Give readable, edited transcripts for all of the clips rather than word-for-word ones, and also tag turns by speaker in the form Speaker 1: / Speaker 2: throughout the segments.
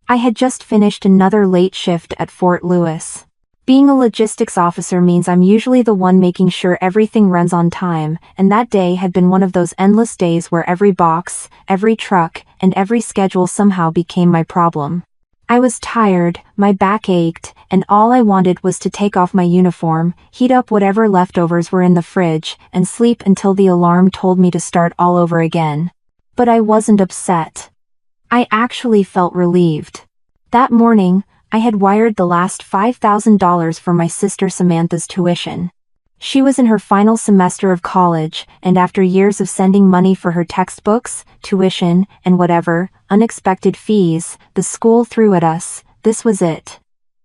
Speaker 1: I had just finished another late shift at Fort Lewis. Being a logistics officer means I'm usually the one making sure everything runs on time, and that day had been one of those endless days where every box, every truck, and every schedule somehow became my problem. I was tired, my back ached, and all I wanted was to take off my uniform, heat up whatever leftovers were in the fridge, and sleep until the alarm told me to start all over again. But I wasn't upset. I actually felt relieved. That morning, I had wired the last $5,000 for my sister Samantha's tuition. She was in her final semester of college, and after years of sending money for her textbooks, tuition, and whatever unexpected fees the school threw at us, this was it.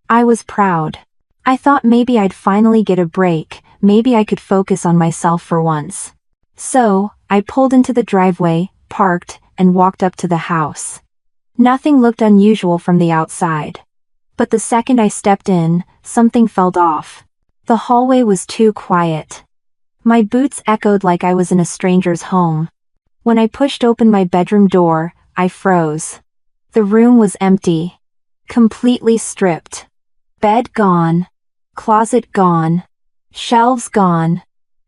Speaker 1: I was proud. I thought maybe I'd finally get a break, maybe I could focus on myself for once. So, I pulled into the driveway, parked, and walked up to the house. Nothing looked unusual from the outside. But the second I stepped in, something felt off. The hallway was too quiet. My boots echoed like I was in a stranger's home. When I pushed open my bedroom door, I froze. The room was empty. Completely stripped. Bed gone. Closet gone. Shelves gone.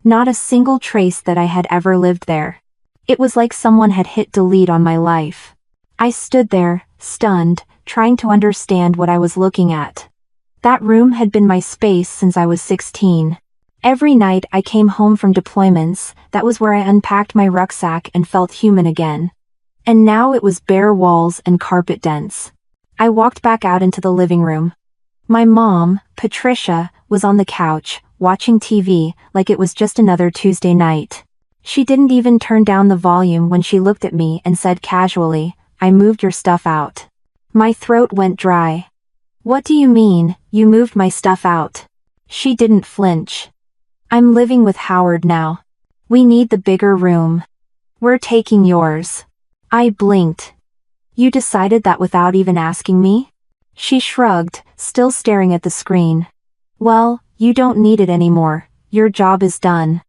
Speaker 1: Not a single trace that I had ever lived there. It was like someone had hit delete on my life. I stood there, stunned, trying to understand what I was looking at. That room had been my space since I was 16. Every night I came home from deployments, that was where I unpacked my rucksack and felt human again. And now it was bare walls and carpet dents. I walked back out into the living room. My mom, Patricia, was on the couch, watching TV, like it was just another Tuesday night. She didn't even turn down the volume when she looked at me and said casually, "I moved your stuff out." My throat went dry. "What do you mean, you moved my stuff out?" She didn't flinch. "I'm living with Howard now. We need the bigger room. We're taking yours." I blinked. "You decided that without even asking me?" She shrugged, still staring at the screen. "Well, you don't need it anymore, your job is done."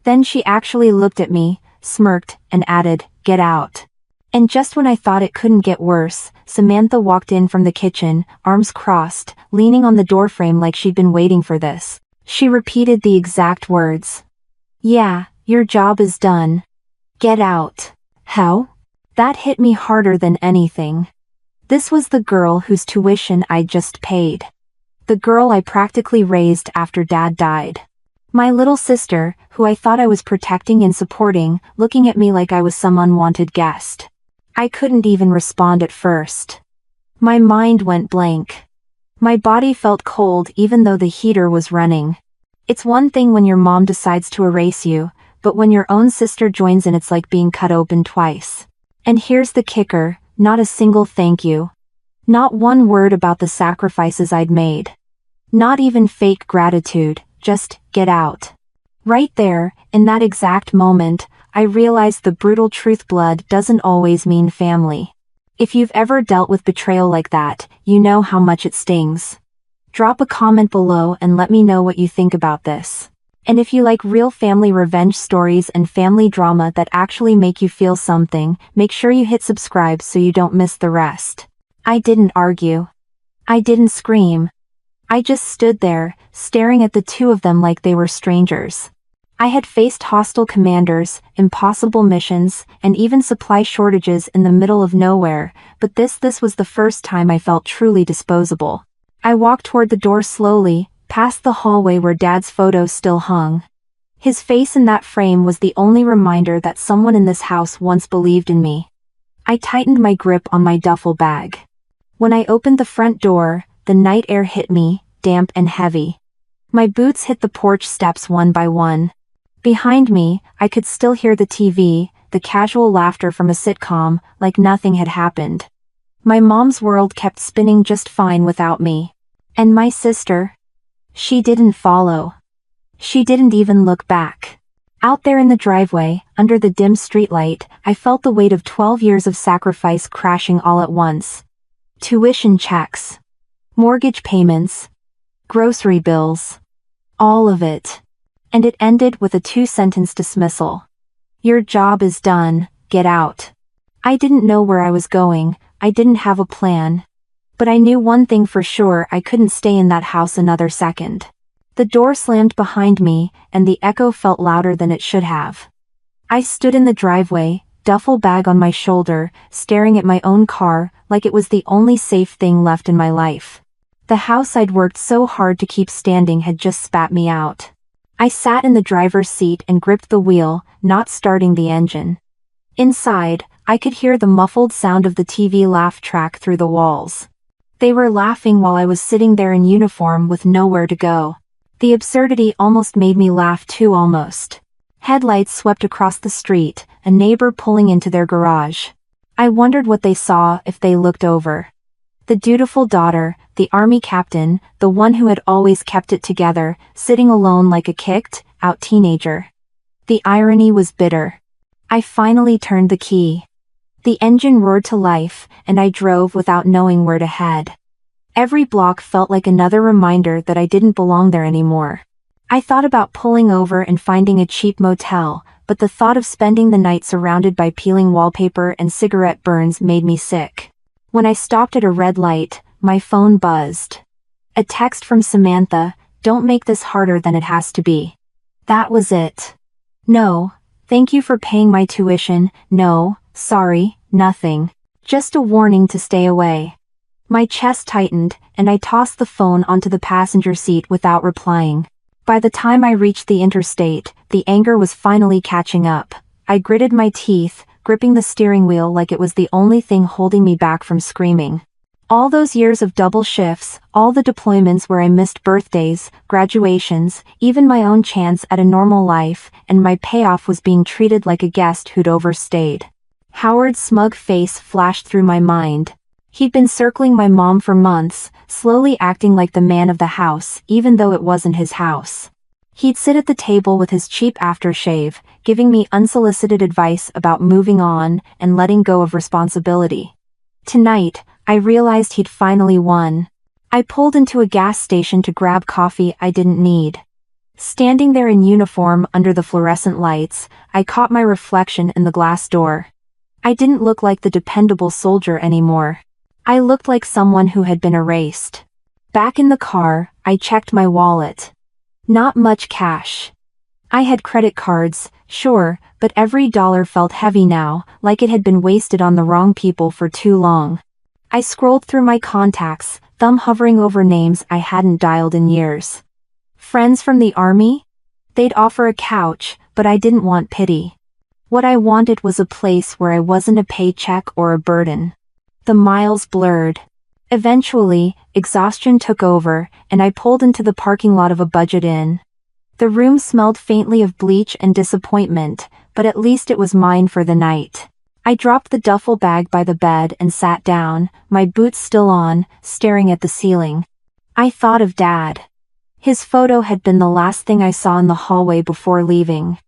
Speaker 1: Then she actually looked at me, smirked, and added, "Get out." And just when I thought it couldn't get worse, Samantha walked in from the kitchen, arms crossed, leaning on the doorframe like she'd been waiting for this. She repeated the exact words. "Yeah, your job is done. Get out." How? That hit me harder than anything. This was the girl whose tuition I'd just paid. The girl I practically raised after Dad died. My little sister, who I thought I was protecting and supporting, looking at me like I was some unwanted guest. I couldn't even respond at first. My mind went blank. My body felt cold even though the heater was running. It's one thing when your mom decides to erase you, but when your own sister joins in it's like being cut open twice. And here's the kicker, not a single thank you. Not one word about the sacrifices I'd made. Not even fake gratitude, just, "Get out." Right there, in that exact moment, I realized the brutal truth: blood doesn't always mean family. If you've ever dealt with betrayal like that, you know how much it stings. Drop a comment below and let me know what you think about this. And if you like real family revenge stories and family drama that actually make you feel something, make sure you hit subscribe so you don't miss the rest. I didn't argue. I didn't scream. I just stood there, staring at the two of them like they were strangers. I had faced hostile commanders, impossible missions, and even supply shortages in the middle of nowhere, but this was the first time I felt truly disposable. I walked toward the door slowly, past the hallway where Dad's photo still hung. His face in that frame was the only reminder that someone in this house once believed in me. I tightened my grip on my duffel bag. When I opened the front door, the night air hit me, damp and heavy. My boots hit the porch steps one by one. Behind me, I could still hear the TV, the casual laughter from a sitcom, like nothing had happened. My mom's world kept spinning just fine without me. And my sister? She didn't follow. She didn't even look back. Out there in the driveway, under the dim streetlight, I felt the weight of 12 years of sacrifice crashing all at once. Tuition checks. Mortgage payments. Grocery bills. All of it. And it ended with a 2-sentence dismissal. "Your job is done, get out." I didn't know where I was going, I didn't have a plan. But I knew one thing for sure: I couldn't stay in that house another second. The door slammed behind me, and the echo felt louder than it should have. I stood in the driveway, duffel bag on my shoulder, staring at my own car, like it was the only safe thing left in my life. The house I'd worked so hard to keep standing had just spat me out. I sat in the driver's seat and gripped the wheel, not starting the engine. Inside, I could hear the muffled sound of the TV laugh track through the walls. They were laughing while I was sitting there in uniform with nowhere to go. The absurdity almost made me laugh too, almost. Headlights swept across the street, a neighbor pulling into their garage. I wondered what they saw if they looked over. The dutiful daughter, the army captain, the one who had always kept it together, sitting alone like a kicked-out teenager. The irony was bitter. I finally turned the key. The engine roared to life, and I drove without knowing where to head. Every block felt like another reminder that I didn't belong there anymore. I thought about pulling over and finding a cheap motel, but the thought of spending the night surrounded by peeling wallpaper and cigarette burns made me sick. When I stopped at a red light, my phone buzzed. A text from Samantha: "Don't make this harder than it has to be." That was it. No, thank you for paying my tuition, no, sorry, nothing. Just a warning to stay away. My chest tightened, and I tossed the phone onto the passenger seat without replying. By the time I reached the interstate, the anger was finally catching up. I gritted my teeth, gripping the steering wheel like it was the only thing holding me back from screaming. All those years of double shifts, all the deployments where I missed birthdays, graduations, even my own chance at a normal life, and my payoff was being treated like a guest who'd overstayed. Howard's smug face flashed through my mind. He'd been circling my mom for months, slowly acting like the man of the house, even though it wasn't his house. He'd sit at the table with his cheap aftershave, giving me unsolicited advice about moving on and letting go of responsibility. Tonight, I realized he'd finally won. I pulled into a gas station to grab coffee I didn't need. Standing there in uniform under the fluorescent lights, I caught my reflection in the glass door. I didn't look like the dependable soldier anymore. I looked like someone who had been erased. Back in the car, I checked my wallet. Not much cash. I had credit cards, sure, but every dollar felt heavy now, like it had been wasted on the wrong people for too long. I scrolled through my contacts, thumb hovering over names I hadn't dialed in years. Friends from the army? They'd offer a couch, but I didn't want pity. What I wanted was a place where I wasn't a paycheck or a burden. The miles blurred. Eventually, exhaustion took over, and I pulled into the parking lot of a budget inn. The room smelled faintly of bleach and disappointment, but at least it was mine for the night. I dropped the duffel bag by the bed and sat down, my boots still on, staring at the ceiling. I thought of Dad. His photo had been the last thing I saw in the hallway before leaving.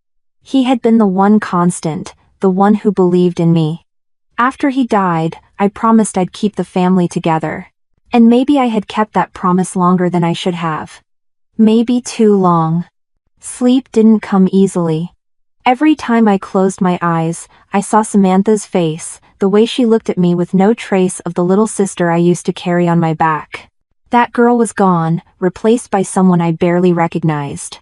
Speaker 1: He had been the one constant, the one who believed in me. After he died, I promised I'd keep the family together. And maybe I had kept that promise longer than I should have. Maybe too long. Sleep didn't come easily. Every time I closed my eyes, I saw Samantha's face, the way she looked at me with no trace of the little sister I used to carry on my back. That girl was gone, replaced by someone I barely recognized.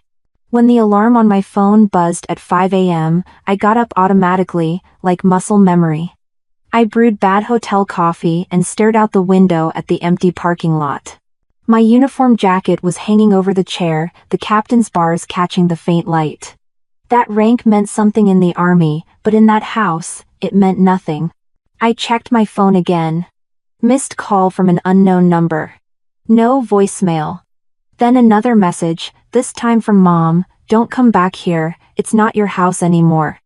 Speaker 1: When the alarm on my phone buzzed at 5 a.m., I got up automatically, like muscle memory. I brewed bad hotel coffee and stared out the window at the empty parking lot. My uniform jacket was hanging over the chair, the captain's bars catching the faint light. That rank meant something in the army, but in that house, it meant nothing. I checked my phone again. Missed call from an unknown number. No voicemail. Then another message, this time from Mom: "Don't come back here, it's not your house anymore."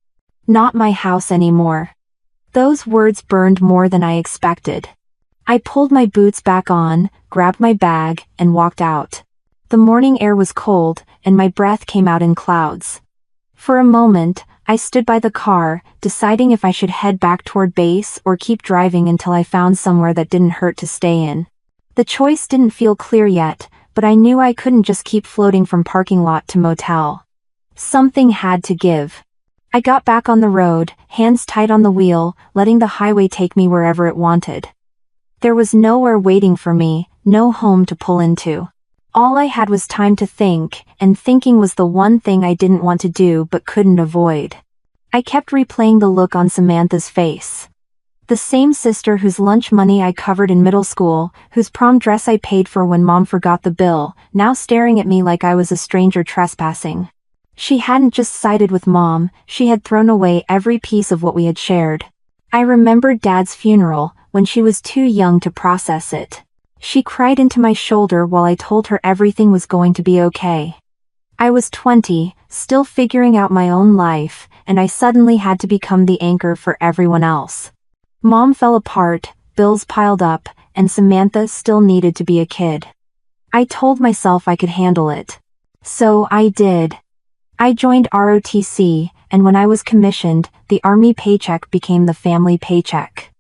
Speaker 1: Not my house anymore. Those words burned more than I expected. I pulled my boots back on, grabbed my bag, and walked out. The morning air was cold, and my breath came out in clouds. For a moment, I stood by the car, deciding if I should head back toward base or keep driving until I found somewhere that didn't hurt to stay in. The choice didn't feel clear yet, but I knew I couldn't just keep floating from parking lot to motel. Something had to give. I got back on the road, hands tight on the wheel, letting the highway take me wherever it wanted. There was nowhere waiting for me, no home to pull into. All I had was time to think, and thinking was the one thing I didn't want to do but couldn't avoid. I kept replaying the look on Samantha's face. The same sister whose lunch money I covered in middle school, whose prom dress I paid for when Mom forgot the bill, now staring at me like I was a stranger trespassing. She hadn't just sided with Mom, she had thrown away every piece of what we had shared. I remembered Dad's funeral, when she was too young to process it. She cried into my shoulder while I told her everything was going to be okay. I was 20, still figuring out my own life, and I suddenly had to become the anchor for everyone else. Mom fell apart, bills piled up, and Samantha still needed to be a kid. I told myself I could handle it. So I did. I joined ROTC, and when I was commissioned, the Army paycheck became the family paycheck.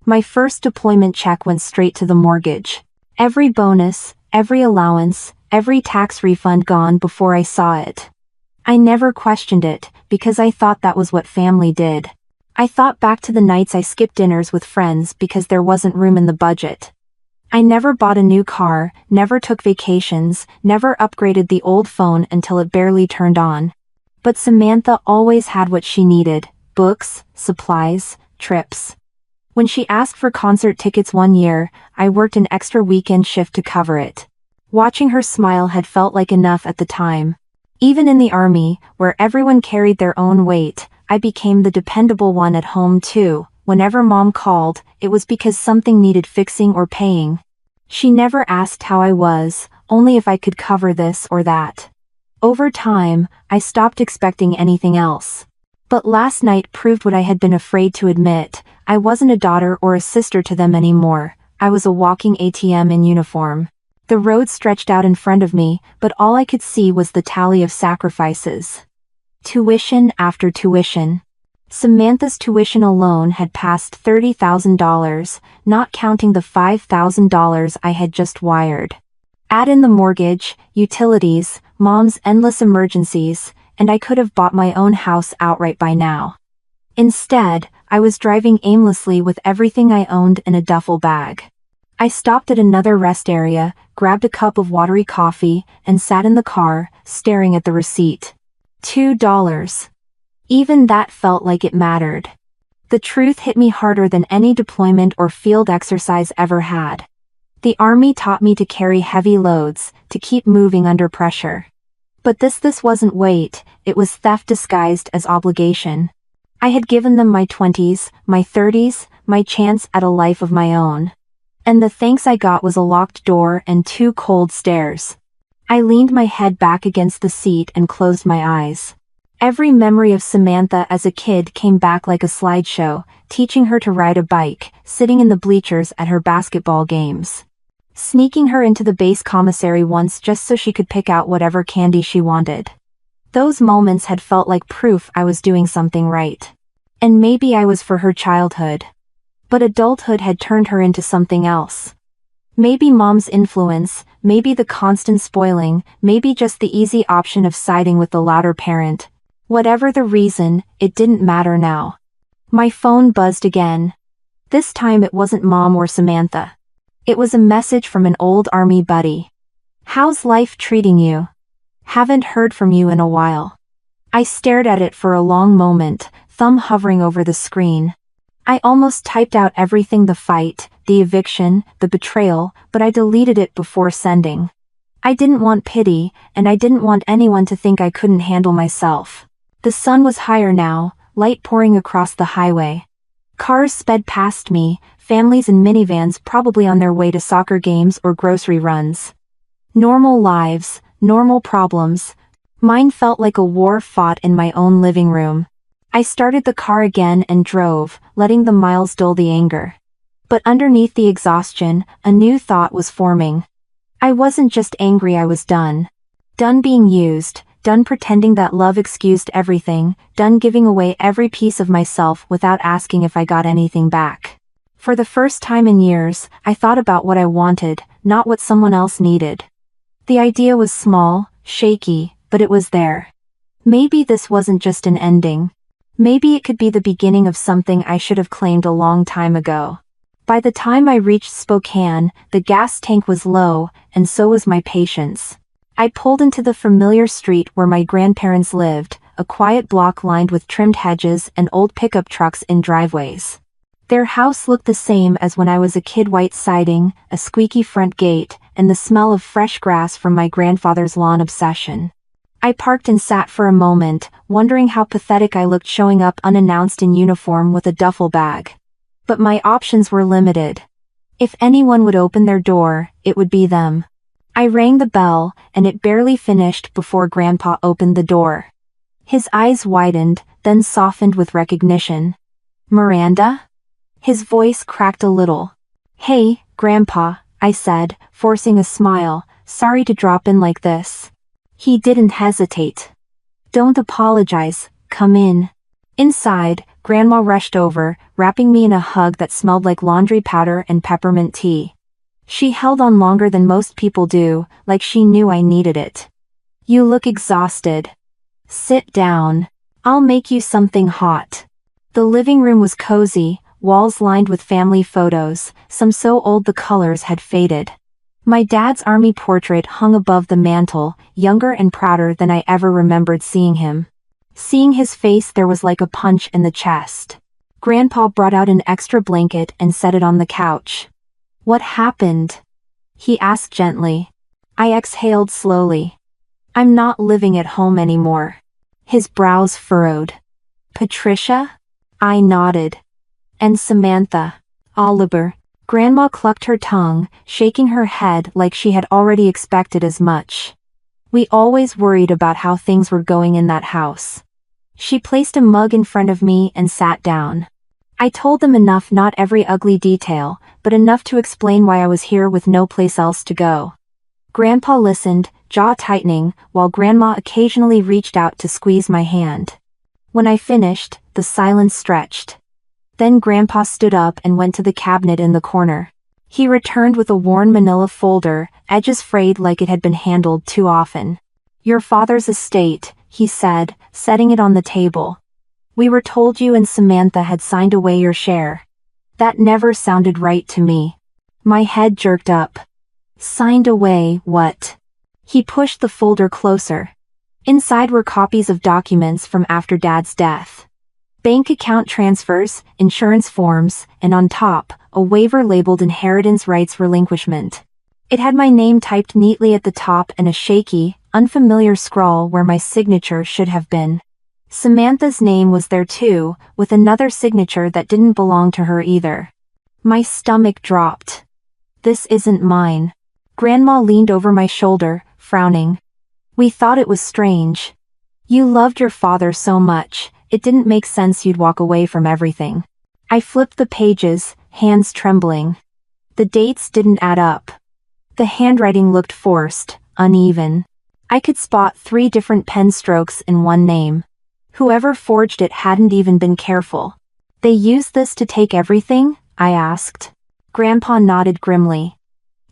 Speaker 1: My first deployment check went straight to the mortgage. Every bonus, every allowance, every tax refund gone before I saw it. I never questioned it, because I thought that was what family did. I thought back to the nights I skipped dinners with friends because there wasn't room in the budget. I never bought a new car, never took vacations, never upgraded the old phone until it barely turned on. But Samantha always had what she needed: books, supplies, trips. When she asked for concert tickets one year, I worked an extra weekend shift to cover it. Watching her smile had felt like enough at the time. Even in the Army, where everyone carried their own weight, I became the dependable one at home too. Whenever Mom called, it was because something needed fixing or paying. She never asked how I was, only if I could cover this or that. Over time, I stopped expecting anything else. But last night proved what I had been afraid to admit: I wasn't a daughter or a sister to them anymore. I was a walking ATM in uniform. The road stretched out in front of me, but all I could see was the tally of sacrifices. Tuition after tuition. Samantha's tuition alone had passed $30,000, not counting the $5,000 I had just wired. Add in the mortgage, utilities, Mom's endless emergencies, and I could have bought my own house outright by now. Instead, I was driving aimlessly with everything I owned in a duffel bag. I stopped at another rest area, grabbed a cup of watery coffee, and sat in the car, staring at the receipt. $2. Even that felt like it mattered. The truth hit me harder than any deployment or field exercise ever had. The Army taught me to carry heavy loads, to keep moving under pressure. But this wasn't weight, it was theft disguised as obligation. I had given them my 20s, my 30s, my chance at a life of my own. And the thanks I got was a locked door and 2 cold stares. I leaned my head back against the seat and closed my eyes. Every memory of Samantha as a kid came back like a slideshow, teaching her to ride a bike, sitting in the bleachers at her basketball games. Sneaking her into the base commissary once just so she could pick out whatever candy she wanted. Those moments had felt like proof I was doing something right. And maybe I was for her childhood. But adulthood had turned her into something else. Maybe Mom's influence, maybe the constant spoiling, maybe just the easy option of siding with the louder parent. Whatever the reason, it didn't matter now. My phone buzzed again. This time it wasn't Mom or Samantha. It was a message from an old Army buddy. "How's life treating you? Haven't heard from you in a while." I stared at it for a long moment, thumb hovering over the screen. I almost typed out everything: the fight, the eviction, the betrayal, but I deleted it before sending. I didn't want pity, and I didn't want anyone to think I couldn't handle myself. The sun was higher now, light pouring across the highway. Cars sped past me, families in minivans probably on their way to soccer games or grocery runs. Normal lives, normal problems. Mine felt like a war fought in my own living room. I started the car again and drove, letting the miles dull the anger. But underneath the exhaustion, a new thought was forming. I wasn't just angry, I was done. Done being used, done pretending that love excused everything, done giving away every piece of myself without asking if I got anything back. For the first time in years, I thought about what I wanted, not what someone else needed. The idea was small, shaky, but it was there. Maybe this wasn't just an ending. Maybe it could be the beginning of something I should have claimed a long time ago. By the time I reached Spokane, the gas tank was low, and so was my patience. I pulled into the familiar street where my grandparents lived, a quiet block lined with trimmed hedges and old pickup trucks in driveways. Their house looked the same as when I was a kid: white siding, a squeaky front gate, and the smell of fresh grass from my grandfather's lawn obsession. I parked and sat for a moment, wondering how pathetic I looked showing up unannounced in uniform with a duffel bag. But my options were limited. If anyone would open their door, it would be them. I rang the bell, and it barely finished before Grandpa opened the door. His eyes widened, then softened with recognition. "Miranda?" His voice cracked a little. "Hey, Grandpa," I said, forcing a smile, "sorry to drop in like this." He didn't hesitate. "Don't apologize, come in." Inside, Grandma rushed over, wrapping me in a hug that smelled like laundry powder and peppermint tea. She held on longer than most people do, like she knew I needed it. "You look exhausted. Sit down. I'll make you something hot." The living room was cozy, walls lined with family photos, some so old the colors had faded. My dad's army portrait hung above the mantel, younger and prouder than I ever remembered seeing him. Seeing his face, there was like a punch in the chest. Grandpa brought out an extra blanket and set it on the couch. "What happened?" he asked gently. I exhaled slowly. "I'm not living at home anymore." His brows furrowed. "Patricia?" I nodded. "And Samantha?" "Oliver." Grandma clucked her tongue, shaking her head like she had already expected as much. "We always worried about how things were going in that house." She placed a mug in front of me and sat down. I told them enough, not every ugly detail, but enough to explain why I was here with no place else to go. Grandpa listened, jaw tightening, while Grandma occasionally reached out to squeeze my hand. When I finished, the silence stretched. Then Grandpa stood up and went to the cabinet in the corner. He returned with a worn manila folder, edges frayed like it had been handled too often. "Your father's estate," he said, setting it on the table. "We were told you and Samantha had signed away your share." That never sounded right to me. My head jerked up. Signed away what? He pushed the folder closer. Inside were copies of documents from after Dad's death. Bank account transfers, insurance forms, and on top, a waiver labeled Inheritance Rights Relinquishment. It had my name typed neatly at the top and a shaky, unfamiliar scrawl where my signature should have been. Samantha's name was there too, with another signature that didn't belong to her either. My stomach dropped. "This isn't mine." Grandma leaned over my shoulder, frowning. "We thought it was strange. You loved your father so much, it didn't make sense you'd walk away from everything." I flipped the pages, hands trembling. The dates didn't add up. The handwriting looked forced, uneven. I could spot 3 different pen strokes in one name. Whoever forged it hadn't even been careful. "They used this to take everything?" I asked. Grandpa nodded grimly.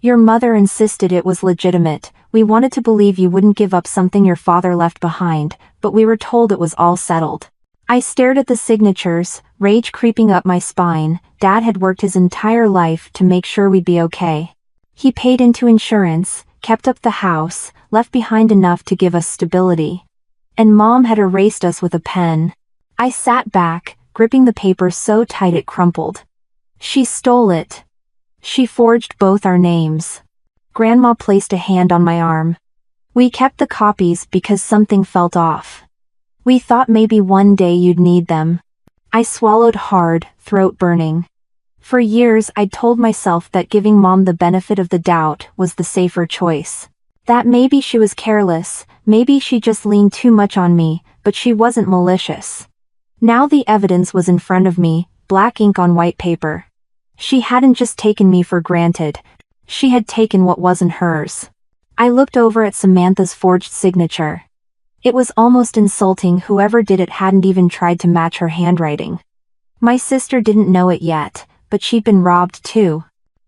Speaker 1: "Your mother insisted it was legitimate. We wanted to believe you wouldn't give up something your father left behind, but we were told it was all settled." I stared at the signatures, rage creeping up my spine. Dad had worked his entire life to make sure we'd be okay. He paid into insurance, kept up the house, left behind enough to give us stability. And Mom had erased us with a pen. I sat back, gripping the paper so tight it crumpled. "She stole it. She forged both our names." Grandma placed a hand on my arm. "We kept the copies because something felt off. We thought maybe one day you'd need them." I swallowed hard, throat burning. For years I'd told myself that giving Mom the benefit of the doubt was the safer choice. That maybe she was careless, maybe she just leaned too much on me, but she wasn't malicious. Now the evidence was in front of me, black ink on white paper. She hadn't just taken me for granted. She had taken what wasn't hers. I looked over at Samantha's forged signature. It was almost insulting. Whoever did it hadn't even tried to match her handwriting. My sister didn't know it yet, but she'd been robbed too.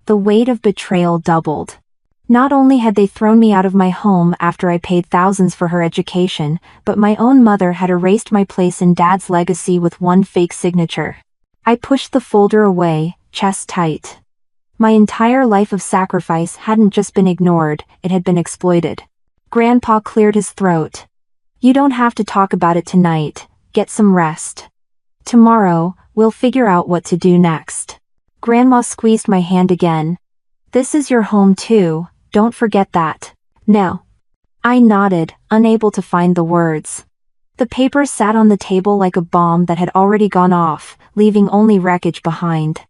Speaker 1: The weight of betrayal doubled. Not only had they thrown me out of my home after I paid thousands for her education, but my own mother had erased my place in Dad's legacy with one fake signature. I pushed the folder away, chest tight. My entire life of sacrifice hadn't just been ignored, it had been exploited. Grandpa cleared his throat. You don't have to talk about it tonight, get some rest. Tomorrow, we'll figure out what to do next. Grandma squeezed my hand again. This is your home too, don't forget that. No. I nodded, unable to find the words. The paper sat on the table like a bomb that had already gone off, leaving only wreckage behind.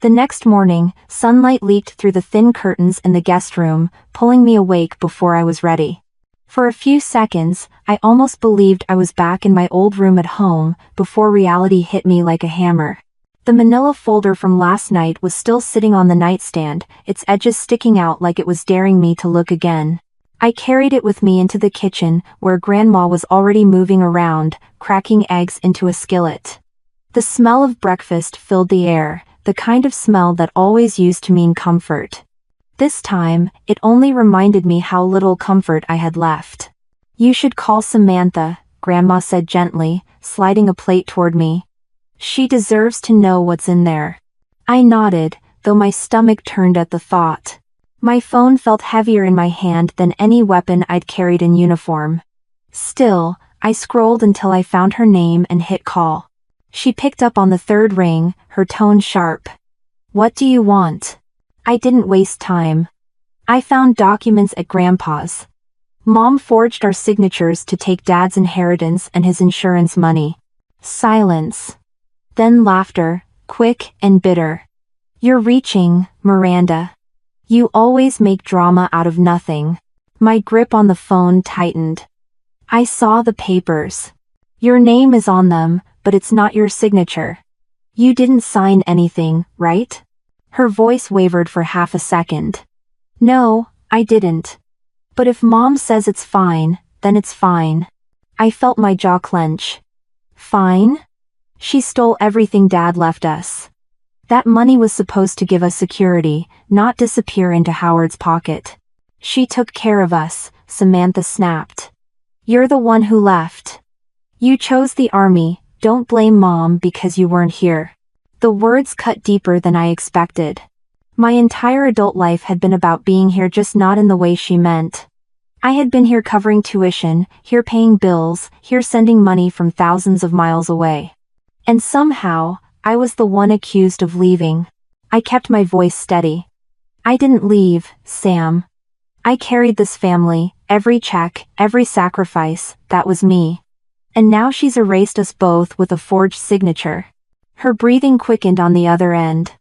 Speaker 1: The next morning, sunlight leaked through the thin curtains in the guest room, pulling me awake before I was ready. For a few seconds, I almost believed I was back in my old room at home, before reality hit me like a hammer. The manila folder from last night was still sitting on the nightstand, its edges sticking out like it was daring me to look again. I carried it with me into the kitchen, where Grandma was already moving around, cracking eggs into a skillet. The smell of breakfast filled the air, the kind of smell that always used to mean comfort. This time, it only reminded me how little comfort I had left. You should call Samantha, Grandma said gently, sliding a plate toward me. She deserves to know what's in there. I nodded, though my stomach turned at the thought. My phone felt heavier in my hand than any weapon I'd carried in uniform. Still, I scrolled until I found her name and hit call. She picked up on the third ring, her tone sharp. What do you want? I didn't waste time. I found documents at Grandpa's. Mom forged our signatures to take Dad's inheritance and his insurance money. Silence. Then laughter, quick and bitter. You're reaching, Miranda. You always make drama out of nothing. My grip on the phone tightened. I saw the papers. Your name is on them, but it's not your signature. You didn't sign anything, right? Her voice wavered for half a second. No, I didn't. But if Mom says it's fine, then it's fine. I felt my jaw clench. Fine? She stole everything Dad left us. That money was supposed to give us security, not disappear into Howard's pocket. She took care of us, Samantha snapped. You're the one who left. You chose the army, don't blame Mom because you weren't here. The words cut deeper than I expected. My entire adult life had been about being here, just not in the way she meant. I had been here covering tuition, here paying bills, here sending money from thousands of miles away. And somehow, I was the one accused of leaving. I kept my voice steady. I didn't leave, Sam. I carried this family, every check, every sacrifice, that was me. And now she's erased us both with a forged signature. Her breathing quickened on the other end.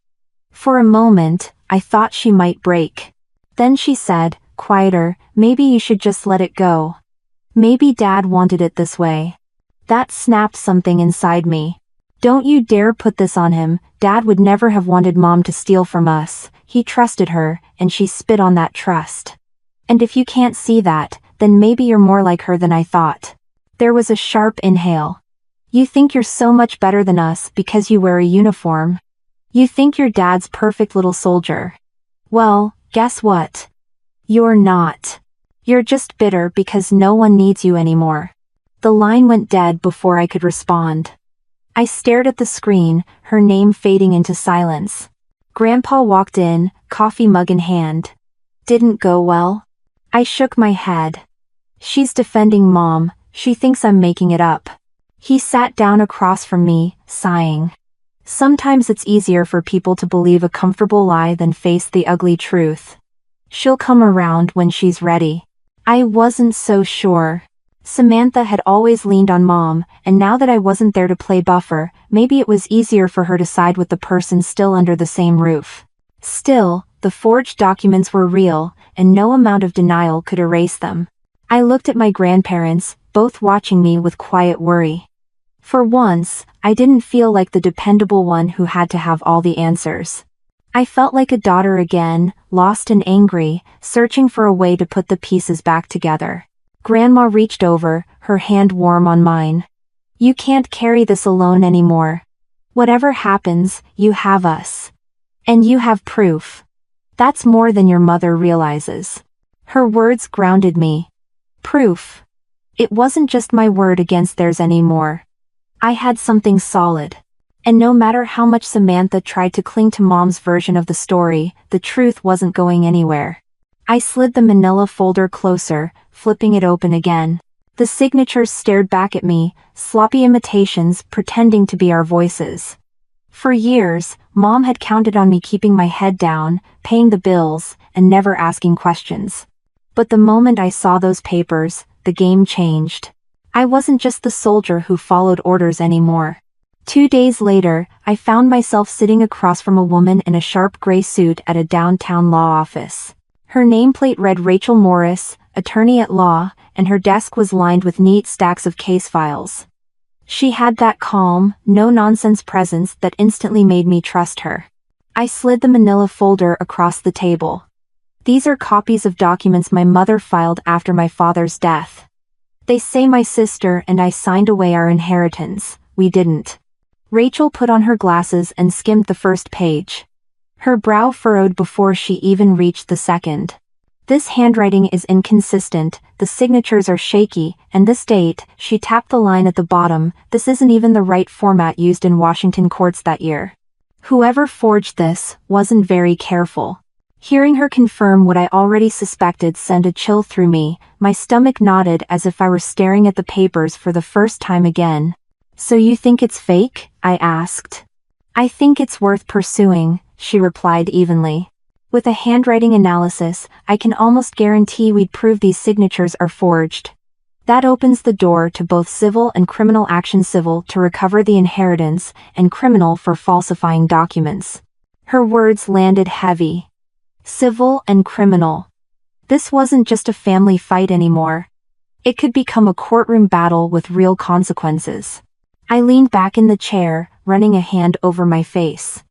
Speaker 1: For a moment, I thought she might break. Then she said, quieter, maybe you should just let it go. Maybe Dad wanted it this way. That snapped something inside me. Don't you dare put this on him, Dad would never have wanted Mom to steal from us, he trusted her, and she spit on that trust. And if you can't see that, then maybe you're more like her than I thought. There was a sharp inhale. You think you're so much better than us because you wear a uniform. You think you're Dad's perfect little soldier. Well, guess what? You're not. You're just bitter because no one needs you anymore. The line went dead before I could respond. I stared at the screen, her name fading into silence. Grandpa walked in, coffee mug in hand. Didn't go well? I shook my head. She's defending Mom, she thinks I'm making it up. He sat down across from me, sighing. Sometimes it's easier for people to believe a comfortable lie than face the ugly truth. She'll come around when she's ready. I wasn't so sure. Samantha had always leaned on Mom, and now that I wasn't there to play buffer, maybe it was easier for her to side with the person still under the same roof. Still, the forged documents were real, and no amount of denial could erase them. I looked at my grandparents, both watching me with quiet worry. For once, I didn't feel like the dependable one who had to have all the answers. I felt like a daughter again, lost and angry, searching for a way to put the pieces back together. Grandma reached over, her hand warm on mine. You can't carry this alone anymore. Whatever happens, you have us. And you have proof. That's more than your mother realizes. Her words grounded me. Proof. It wasn't just my word against theirs anymore. I had something solid. And no matter how much Samantha tried to cling to Mom's version of the story, the truth wasn't going anywhere. I slid the manila folder closer, flipping it open again. The signatures stared back at me, sloppy imitations pretending to be our voices. For years, Mom had counted on me keeping my head down, paying the bills, and never asking questions. But the moment I saw those papers, the game changed. I wasn't just the soldier who followed orders anymore. 2 days later, I found myself sitting across from a woman in a sharp gray suit at a downtown law office. Her nameplate read Rachel Morris, attorney at law, and her desk was lined with neat stacks of case files. She had that calm, no-nonsense presence that instantly made me trust her. I slid the manila folder across the table. These are copies of documents my mother filed after my father's death. They say my sister and I signed away our inheritance. We didn't. Rachel put on her glasses and skimmed the first page. Her brow furrowed before she even reached the second. This handwriting is inconsistent, the signatures are shaky, and this date, she tapped the line at the bottom, this isn't even the right format used in Washington courts that year. Whoever forged this wasn't very careful. Hearing her confirm what I already suspected sent a chill through me, my stomach knotted as if I were staring at the papers for the first time again. So you think it's fake? I asked. I think it's worth pursuing, she replied evenly. With a handwriting analysis, I can almost guarantee we'd prove these signatures are forged. That opens the door to both civil and criminal action, civil to recover the inheritance, and criminal for falsifying documents. Her words landed heavy. Civil and criminal. This wasn't just a family fight anymore. It could become a courtroom battle with real consequences. I leaned back in the chair, running a hand over my face.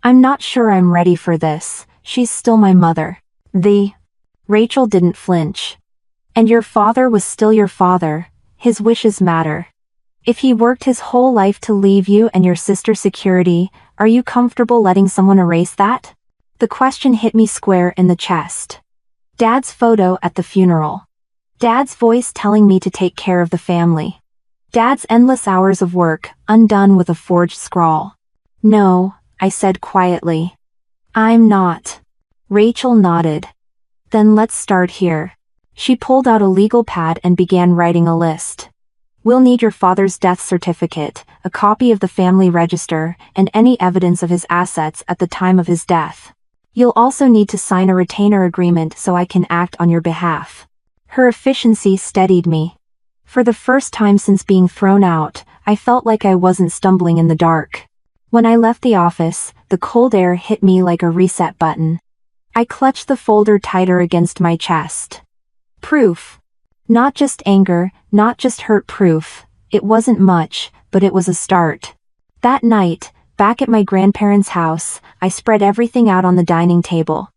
Speaker 1: I'm not sure I'm ready for this. She's still my mother. Rachel didn't flinch. And your father was still your father. His wishes matter. If he worked his whole life to leave you and your sister security, are you comfortable letting someone erase that? The question hit me square in the chest. Dad's photo at the funeral. Dad's voice telling me to take care of the family. Dad's endless hours of work, undone with a forged scrawl. No, I said quietly. I'm not. Rachel nodded. Then let's start here. She pulled out a legal pad and began writing a list. We'll need your father's death certificate, a copy of the family register, and any evidence of his assets at the time of his death. You'll also need to sign a retainer agreement so I can act on your behalf. Her efficiency steadied me. For the first time since being thrown out, I felt like I wasn't stumbling in the dark. When I left the office, the cold air hit me like a reset button. I clutched the folder tighter against my chest. Proof. Not just anger, not just hurt proof. It wasn't much, but it was a start. That night, back at my grandparents' house, I spread everything out on the dining table.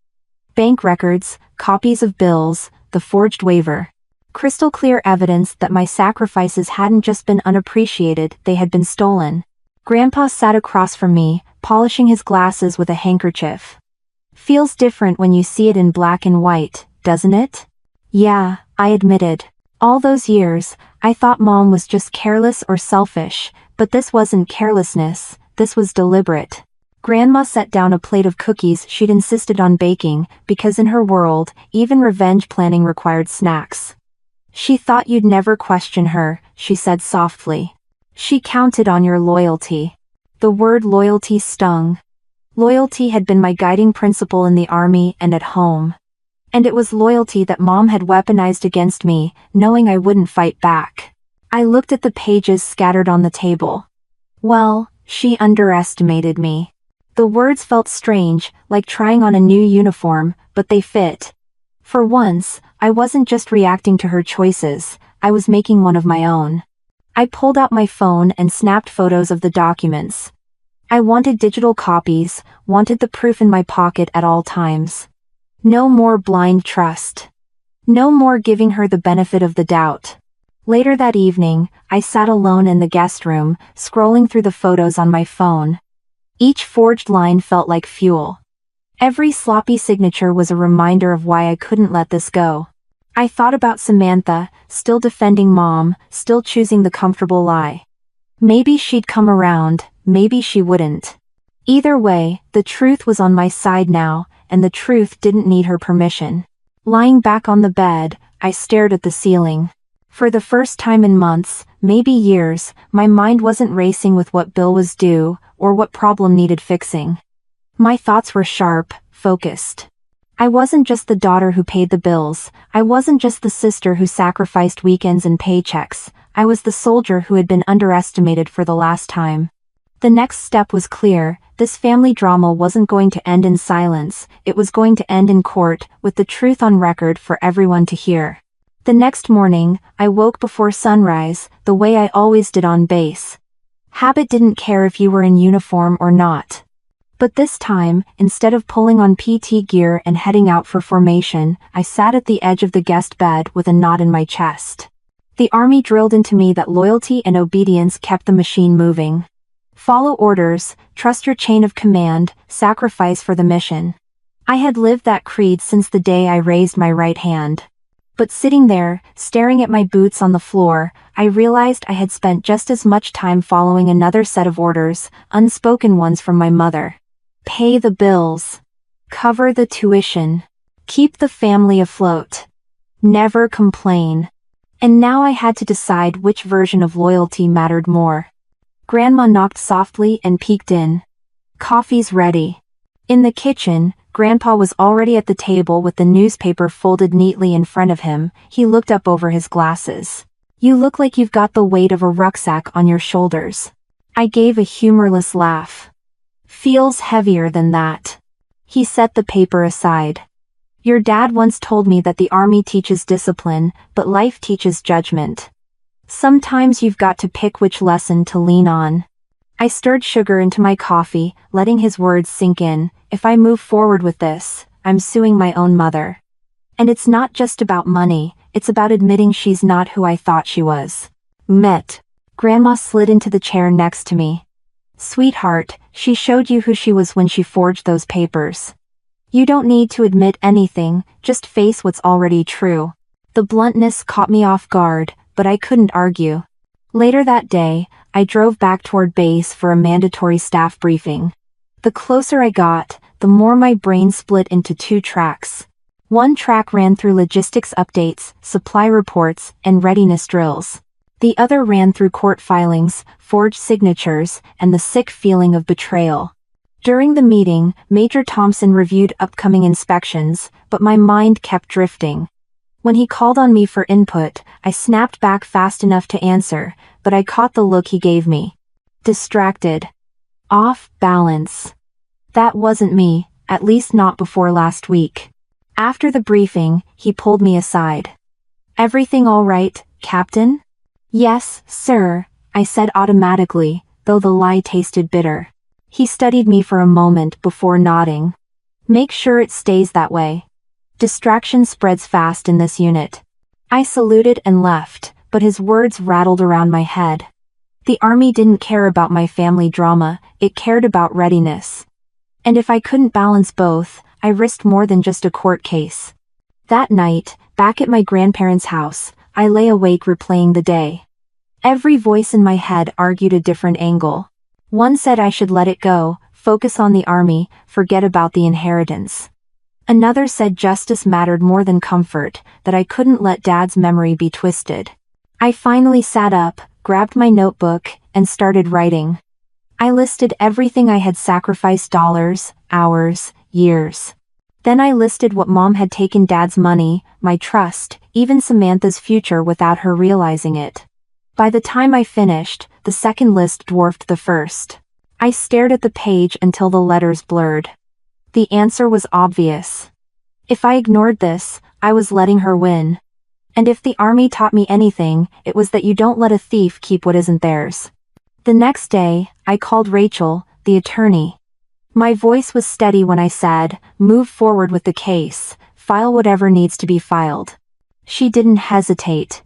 Speaker 1: Bank records, copies of bills, the forged waiver. Crystal clear evidence that my sacrifices hadn't just been unappreciated, they had been stolen. Grandpa sat across from me, polishing his glasses with a handkerchief. Feels different when you see it in black and white, doesn't it? Yeah, I admitted. All those years, I thought Mom was just careless or selfish, but this wasn't carelessness, this was deliberate. Grandma set down a plate of cookies she'd insisted on baking, because in her world, even revenge planning required snacks. She thought you'd never question her, she said softly. She counted on your loyalty. The word loyalty stung. Loyalty had been my guiding principle in the army and at home. And it was loyalty that Mom had weaponized against me, knowing I wouldn't fight back. I looked at the pages scattered on the table. Well, she underestimated me. The words felt strange, like trying on a new uniform, but they fit. For once, I wasn't just reacting to her choices, I was making one of my own. I pulled out my phone and snapped photos of the documents. I wanted digital copies, wanted the proof in my pocket at all times. No more blind trust. No more giving her the benefit of the doubt. Later that evening, I sat alone in the guest room, scrolling through the photos on my phone. Each forged line felt like fuel. Every sloppy signature was a reminder of why I couldn't let this go. I thought about Samantha, still defending Mom, still choosing the comfortable lie. Maybe she'd come around, maybe she wouldn't. Either way, the truth was on my side now, and the truth didn't need her permission. Lying back on the bed, I stared at the ceiling. For the first time in months, maybe years, my mind wasn't racing with what bill was due, or what problem needed fixing. My thoughts were sharp, focused. I wasn't just the daughter who paid the bills, I wasn't just the sister who sacrificed weekends and paychecks, I was the soldier who had been underestimated for the last time. The next step was clear, this family drama wasn't going to end in silence, it was going to end in court, with the truth on record for everyone to hear. The next morning, I woke before sunrise, the way I always did on base. Habit didn't care if you were in uniform or not. But this time, instead of pulling on PT gear and heading out for formation, I sat at the edge of the guest bed with a knot in my chest. The army drilled into me that loyalty and obedience kept the machine moving. Follow orders, trust your chain of command, sacrifice for the mission. I had lived that creed since the day I raised my right hand. But sitting there, staring at my boots on the floor, I realized I had spent just as much time following another set of orders, unspoken ones from my mother. Pay the bills. Cover the tuition. Keep the family afloat. Never complain. And now I had to decide which version of loyalty mattered more. Grandma knocked softly and peeked in. Coffee's ready. In the kitchen, Grandpa was already at the table with the newspaper folded neatly in front of him. He looked up over his glasses. You look like you've got the weight of a rucksack on your shoulders. I gave a humorless laugh. Feels heavier than that. He set the paper aside. Your dad once told me that the army teaches discipline, but life teaches judgment. Sometimes you've got to pick which lesson to lean on. I stirred sugar into my coffee, letting his words sink in. If I move forward with this, I'm suing my own mother. And it's not just about money, it's about admitting she's not who I thought she was. Met. Grandma slid into the chair next to me. Sweetheart, she showed you who she was when she forged those papers. You don't need to admit anything, just face what's already true. The bluntness caught me off guard, but I couldn't argue. Later that day, I drove back toward base for a mandatory staff briefing. The closer I got, the more my brain split into two tracks. One track ran through logistics updates, supply reports, and readiness drills. The other ran through court filings, forged signatures, and the sick feeling of betrayal. During the meeting, Major Thompson reviewed upcoming inspections, but my mind kept drifting. When he called on me for input, I snapped back fast enough to answer, but I caught the look he gave me. Distracted. Off balance. That wasn't me, at least not before last week. After the briefing, he pulled me aside. Everything all right, Captain? Yes, sir, I said automatically, though the lie tasted bitter. He studied me for a moment before nodding. Make sure it stays that way. Distraction spreads fast in this unit. I saluted and left, but his words rattled around my head. The army didn't care about my family drama, it cared about readiness. And if I couldn't balance both, I risked more than just a court case. That night, back at my grandparents' house, I lay awake replaying the day. Every voice in my head argued a different angle. One said I should let it go, focus on the army, forget about the inheritance. Another said justice mattered more than comfort, that I couldn't let Dad's memory be twisted. I finally sat up, grabbed my notebook, and started writing. I listed everything I had sacrificed: dollars, hours, years. Then I listed what Mom had taken Dad's money, my trust, even Samantha's future without her realizing it. By the time I finished, the second list dwarfed the first. I stared at the page until the letters blurred. The answer was obvious. If I ignored this, I was letting her win. And if the army taught me anything, it was that you don't let a thief keep what isn't theirs. The next day, I called Rachel, the attorney. My voice was steady when I said, move forward with the case, file whatever needs to be filed. She didn't hesitate.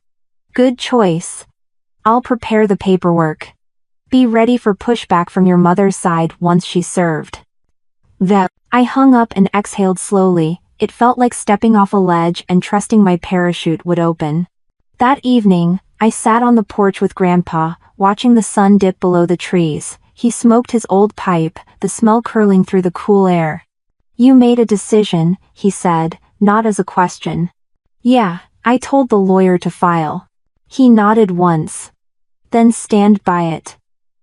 Speaker 1: Good choice. I'll prepare the paperwork. Be ready for pushback from your mother's side once she's served. I hung up and exhaled slowly. It felt like stepping off a ledge and trusting my parachute would open. That evening, I sat on the porch with Grandpa, watching the sun dip below the trees. He smoked his old pipe, the smell curling through the cool air. "You made a decision," he said, not as a question. "Yeah, I told the lawyer to file." He nodded once. "Then stand by it.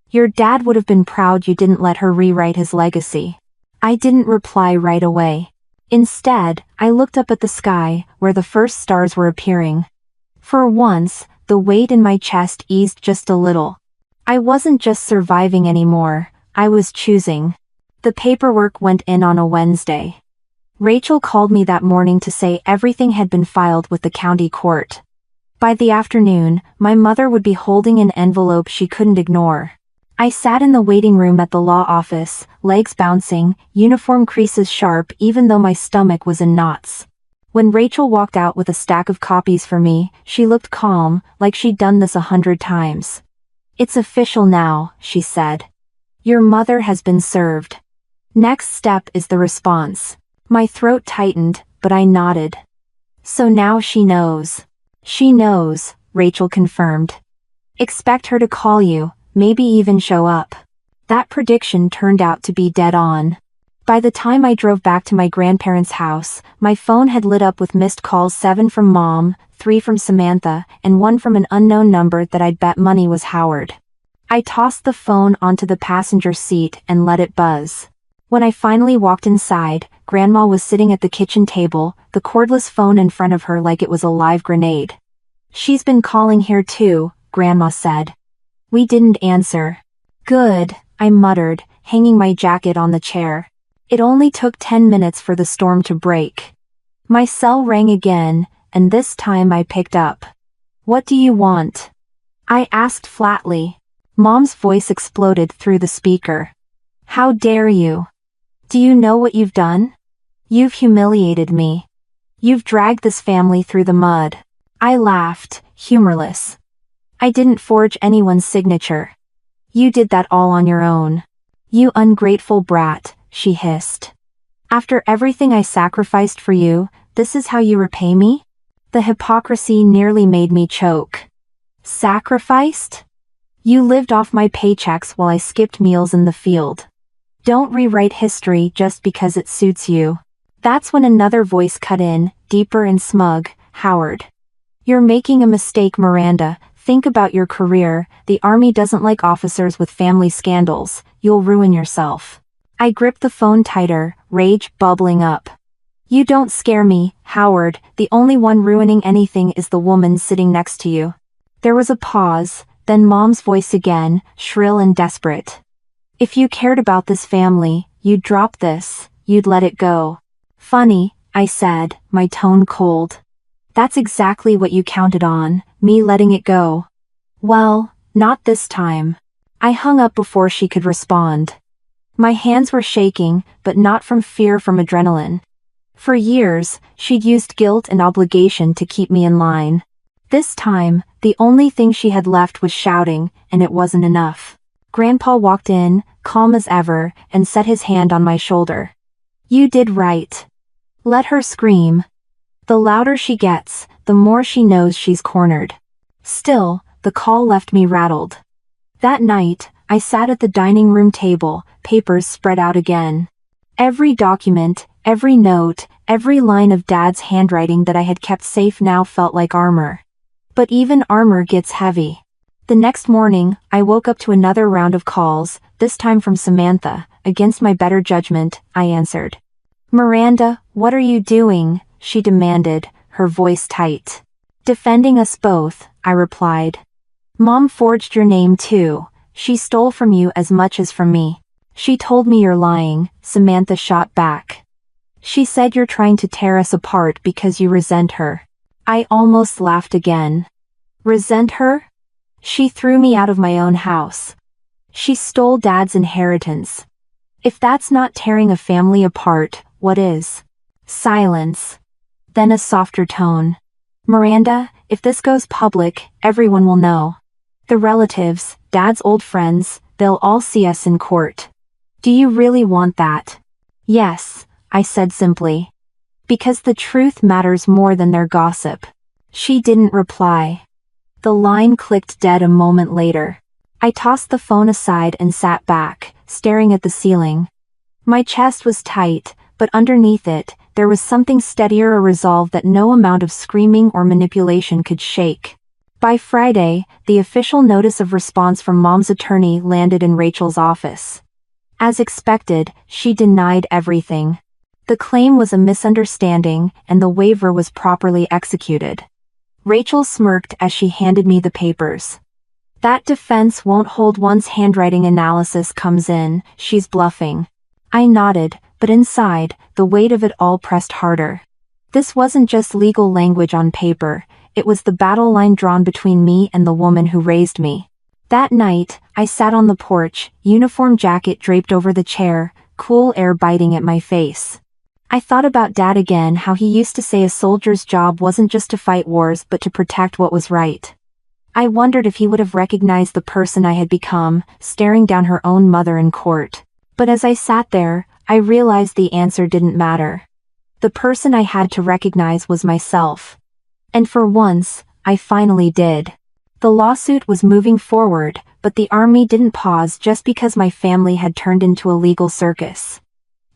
Speaker 1: Your dad would have been proud you didn't let her rewrite his legacy." I didn't reply right away. Instead, I looked up at the sky, where the first stars were appearing. For once, the weight in my chest eased just a little. I wasn't just surviving anymore, I was choosing. The paperwork went in on a Wednesday. Rachel called me that morning to say everything had been filed with the county court. By the afternoon, my mother would be holding an envelope she couldn't ignore. I sat in the waiting room at the law office, legs bouncing, uniform creases sharp even though my stomach was in knots. When Rachel walked out with a stack of copies for me, she looked calm, like she'd done this 100 times. "It's official now," she said. "Your mother has been served. Next step is the response." My throat tightened, but I nodded. "So now she knows." "She knows," Rachel confirmed. "Expect her to call you, maybe even show up." That prediction turned out to be dead on. By the time I drove back to my grandparents' house, my phone had lit up with missed calls, 7 from Mom, 3 from Samantha, and 1 from an unknown number that I'd bet money was Howard. I tossed the phone onto the passenger seat and let it buzz. When I finally walked inside, Grandma was sitting at the kitchen table, the cordless phone in front of her like it was a live grenade. "She's been calling here too," Grandma said. We didn't answer. "Good," I muttered, hanging my jacket on the chair. It only took 10 minutes for the storm to break. My cell rang again, and this time I picked up. "What do you want?" I asked flatly. Mom's voice exploded through the speaker. "How dare you? Do you know what you've done? You've humiliated me. You've dragged this family through the mud." I laughed, humorless. "I didn't forge anyone's signature. You did that all on your own. You ungrateful brat," she hissed. "After everything I sacrificed for you, this is how you repay me?" The hypocrisy nearly made me choke. "Sacrificed? You lived off my paychecks while I skipped meals in the field. Don't rewrite history just because it suits you." That's when another voice cut in, deeper and smug. "Howard. You're making a mistake, Miranda. Think about your career. The Army doesn't like officers with family scandals. You'll ruin yourself." I gripped the phone tighter, rage bubbling up. "You don't scare me, Howard. The only one ruining anything is the woman sitting next to you." There was a pause, then Mom's voice again, shrill and desperate. "If you cared about this family, you'd drop this, you'd let it go." "Funny," I said, my tone cold. "That's exactly what you counted on, me letting it go." "Well, not this time." I hung up before she could respond. My hands were shaking, but not from fear, from adrenaline. For years, she'd used guilt and obligation to keep me in line. This time, the only thing she had left was shouting, and it wasn't enough. Grandpa walked in, calm as ever, and set his hand on my shoulder. "You did right. Let her scream. The louder she gets, the more she knows she's cornered." Still, the call left me rattled. That night, I sat at the dining room table, papers spread out again. Every document, every note, every line of Dad's handwriting that I had kept safe now felt like armor. But even armor gets heavy. The next morning, I woke up to another round of calls, this time from Samantha. Against my better judgment, I answered. "Miranda, what are you doing?" she demanded, her voice tight. "Defending us both," I replied. "Mom forged your name too. She stole from you as much as from me." "She told me you're lying," Samantha shot back. "She said you're trying to tear us apart because you resent her." I almost laughed again. "Resent her? She threw me out of my own house. She stole Dad's inheritance. If that's not tearing a family apart, what is?" Silence. Then a softer tone. "Miranda, if this goes public, everyone will know. The relatives, Dad's old friends, they'll all see us in court. Do you really want that?" "Yes," I said simply. "Because the truth matters more than their gossip." She didn't reply. The line clicked dead a moment later. I tossed the phone aside and sat back, staring at the ceiling. My chest was tight, but underneath it, there was something steadier, a resolve that no amount of screaming or manipulation could shake. By Friday, the official notice of response from Mom's attorney landed in Rachel's office. As expected, she denied everything. The claim was a misunderstanding, and the waiver was properly executed. Rachel smirked as she handed me the papers. That defense won't hold once handwriting analysis comes in, she's bluffing. I nodded, but inside, the weight of it all pressed harder. This wasn't just legal language on paper, it was the battle line drawn between me and the woman who raised me. That night, I sat on the porch, uniform jacket draped over the chair, cool air biting at my face. I thought about Dad again, how he used to say a soldier's job wasn't just to fight wars but to protect what was right. I wondered if he would have recognized the person I had become, staring down her own mother in court. But as I sat there, I realized the answer didn't matter. The person I had to recognize was myself. And for once, I finally did. The lawsuit was moving forward, but the army didn't pause just because my family had turned into a legal circus.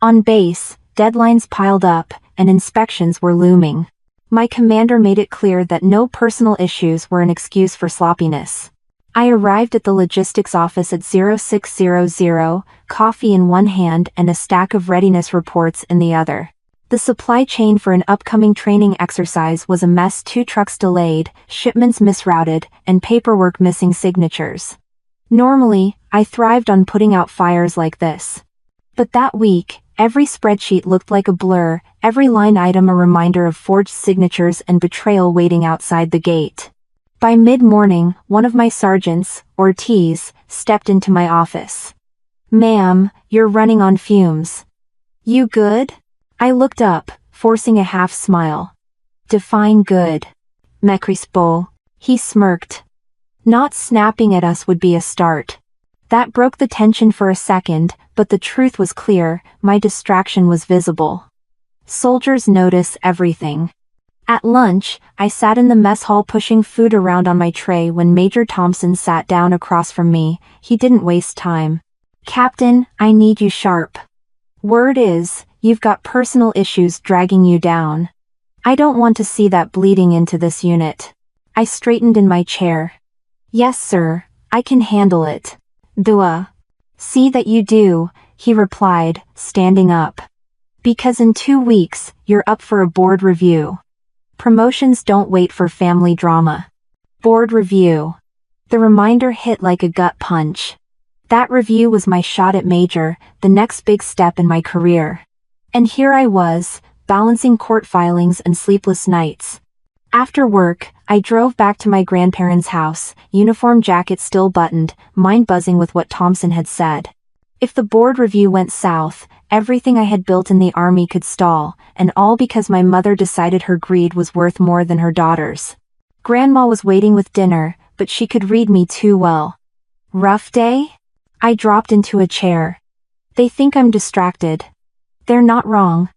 Speaker 1: On base, deadlines piled up, and inspections were looming. My commander made it clear that no personal issues were an excuse for sloppiness. I arrived at the logistics office at 0600, coffee in one hand and a stack of readiness reports in the other. The supply chain for an upcoming training exercise was a mess: 2 trucks delayed, shipments misrouted, and paperwork missing signatures. Normally, I thrived on putting out fires like this. But that week, every spreadsheet looked like a blur, every line item a reminder of forged signatures and betrayal waiting outside the gate. By mid-morning, one of my sergeants, Ortiz, stepped into my office. "Ma'am, you're running on fumes. You good?" I looked up, forcing a half smile. "Define good." "Me crispo." He smirked. Not snapping at us would be a start. That broke the tension for a second, but the truth was clear, my distraction was visible. Soldiers notice everything. At lunch, I sat in the mess hall pushing food around on my tray when Major Thompson sat down across from me. He didn't waste time. "Captain, I need you sharp. Word is, you've got personal issues dragging you down. I don't want to see that bleeding into this unit." I straightened in my chair. "Yes, sir, I can handle it." "Dua. See that you do," he replied, standing up. "Because in 2 weeks, you're up for a board review. Promotions don't wait for family drama." Board review. The reminder hit like a gut punch. That review was my shot at major, the next big step in my career. And here I was, balancing court filings and sleepless nights. After work, I drove back to my grandparents' house, uniform jacket still buttoned, mind buzzing with what Thompson had said. If the board review went south, everything I had built in the army could stall, and all because my mother decided her greed was worth more than her daughter's. Grandma was waiting with dinner, but she could read me too well. "Rough day?" I dropped into a chair. "They think I'm distracted. They're not wrong.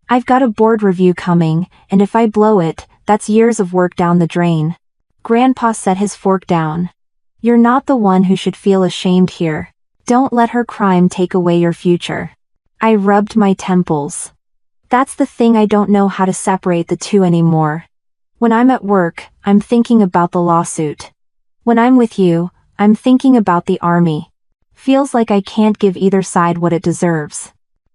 Speaker 1: I've got a board review coming, and if I blow it, that's years of work down the drain." Grandpa set his fork down. "You're not the one who should feel ashamed here. Don't let her crime take away your future." I rubbed my temples. That's the thing, I don't know how to separate the two anymore. When I'm at work, I'm thinking about the lawsuit. When I'm with you, I'm thinking about the army. Feels like I can't give either side what it deserves.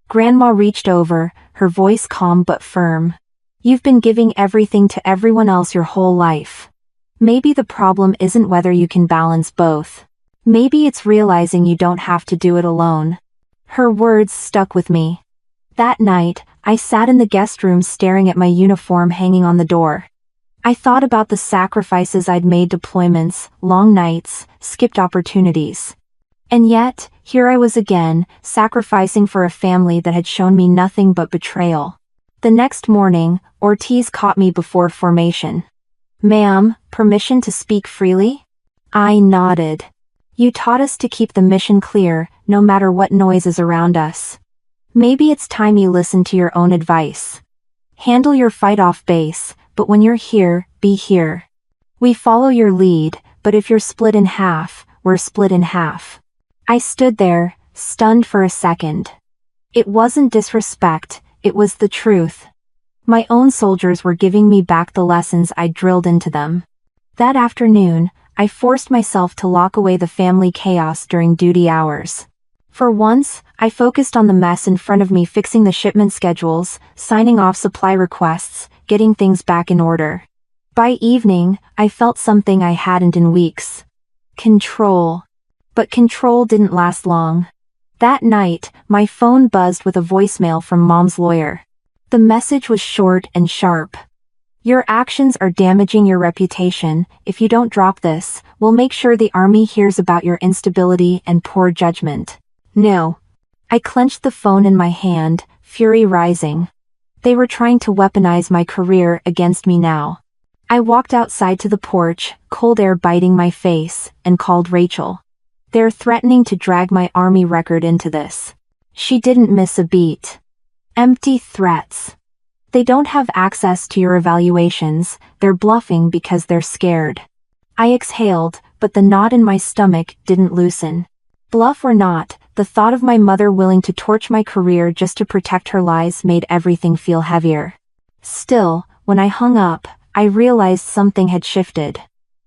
Speaker 1: Grandma reached over, her voice calm but firm. "You've been giving everything to everyone else your whole life. Maybe the problem isn't whether you can balance both. Maybe it's realizing you don't have to do it alone." Her words stuck with me. That night, I sat in the guest room staring at my uniform hanging on the door. I thought about the sacrifices I'd made: deployments, long nights, skipped opportunities. And yet, here I was again, sacrificing for a family that had shown me nothing but betrayal. The next morning, Ortiz caught me before formation. "Ma'am, permission to speak freely?" I nodded. "You taught us to keep the mission clear, no matter what noise is around us. Maybe it's time you listen to your own advice. Handle your fight off base, but when you're here, be here. We follow your lead, but if you're split in half, were split in half. I stood there, stunned for a second. It wasn't disrespect, it was the truth. My own soldiers were giving me back the lessons I'd drilled into them. That afternoon, I forced myself to lock away the family chaos during duty hours. For once, I focused on the mess in front of me, fixing the shipment schedules, signing off supply requests, getting things back in order. By evening, I felt something I hadn't in weeks. Control. But control didn't last long. That night, my phone buzzed with a voicemail from Mom's lawyer. The message was short and sharp. "Your actions are damaging your reputation. If you don't drop this, we'll make sure the Army hears about your instability and poor judgment." No. I clenched the phone in my hand, fury rising. They were trying to weaponize my career against me now. I walked outside to the porch, cold air biting my face, and called Rachel. "They're threatening to drag my Army record into this." She didn't miss a beat. "Empty threats. They don't have access to your evaluations, they're bluffing because they're scared." I exhaled, but the knot in my stomach didn't loosen. Bluff or not, the thought of my mother willing to torch my career just to protect her lies made everything feel heavier. Still, when I hung up, I realized something had shifted.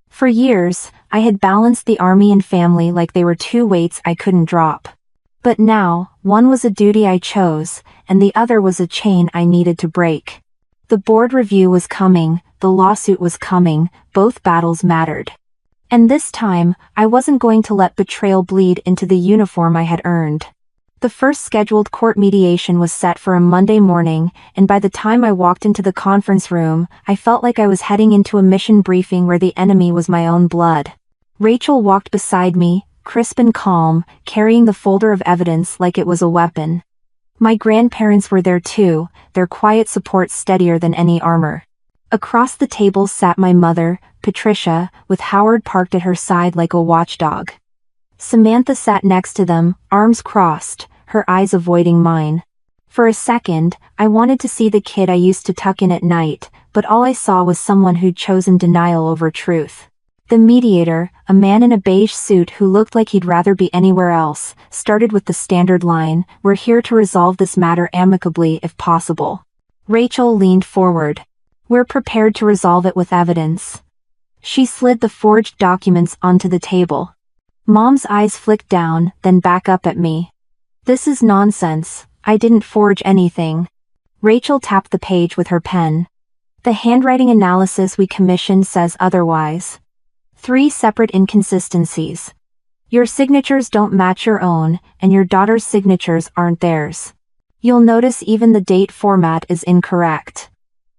Speaker 1: For years, I had balanced the Army and family like they were two weights I couldn't drop. But now, one was a duty I chose, and the other was a chain I needed to break. The board review was coming, the lawsuit was coming, both battles mattered. And this time, I wasn't going to let betrayal bleed into the uniform I had earned. The first scheduled court mediation was set for a Monday morning, and by the time I walked into the conference room, I felt like I was heading into a mission briefing where the enemy was my own blood. Rachel walked beside me, crisp and calm, carrying the folder of evidence like it was a weapon. My grandparents were there too, their quiet support steadier than any armor. Across the table sat my mother, Patricia, with Howard parked at her side like a watchdog. Samantha sat next to them, arms crossed, her eyes avoiding mine. For a second, I wanted to see the kid I used to tuck in at night, but all I saw was someone who'd chosen denial over truth. The mediator, a man in a beige suit who looked like he'd rather be anywhere else, started with the standard line, "We're here to resolve this matter amicably if possible." Rachel leaned forward. "We're prepared to resolve it with evidence." She slid the forged documents onto the table. Mom's eyes flicked down, then back up at me. "This is nonsense. I didn't forge anything." Rachel tapped the page with her pen. "The handwriting analysis we commissioned says otherwise. 3 separate inconsistencies. Your signatures don't match your own, and your daughter's signatures aren't theirs. You'll notice even the date format is incorrect."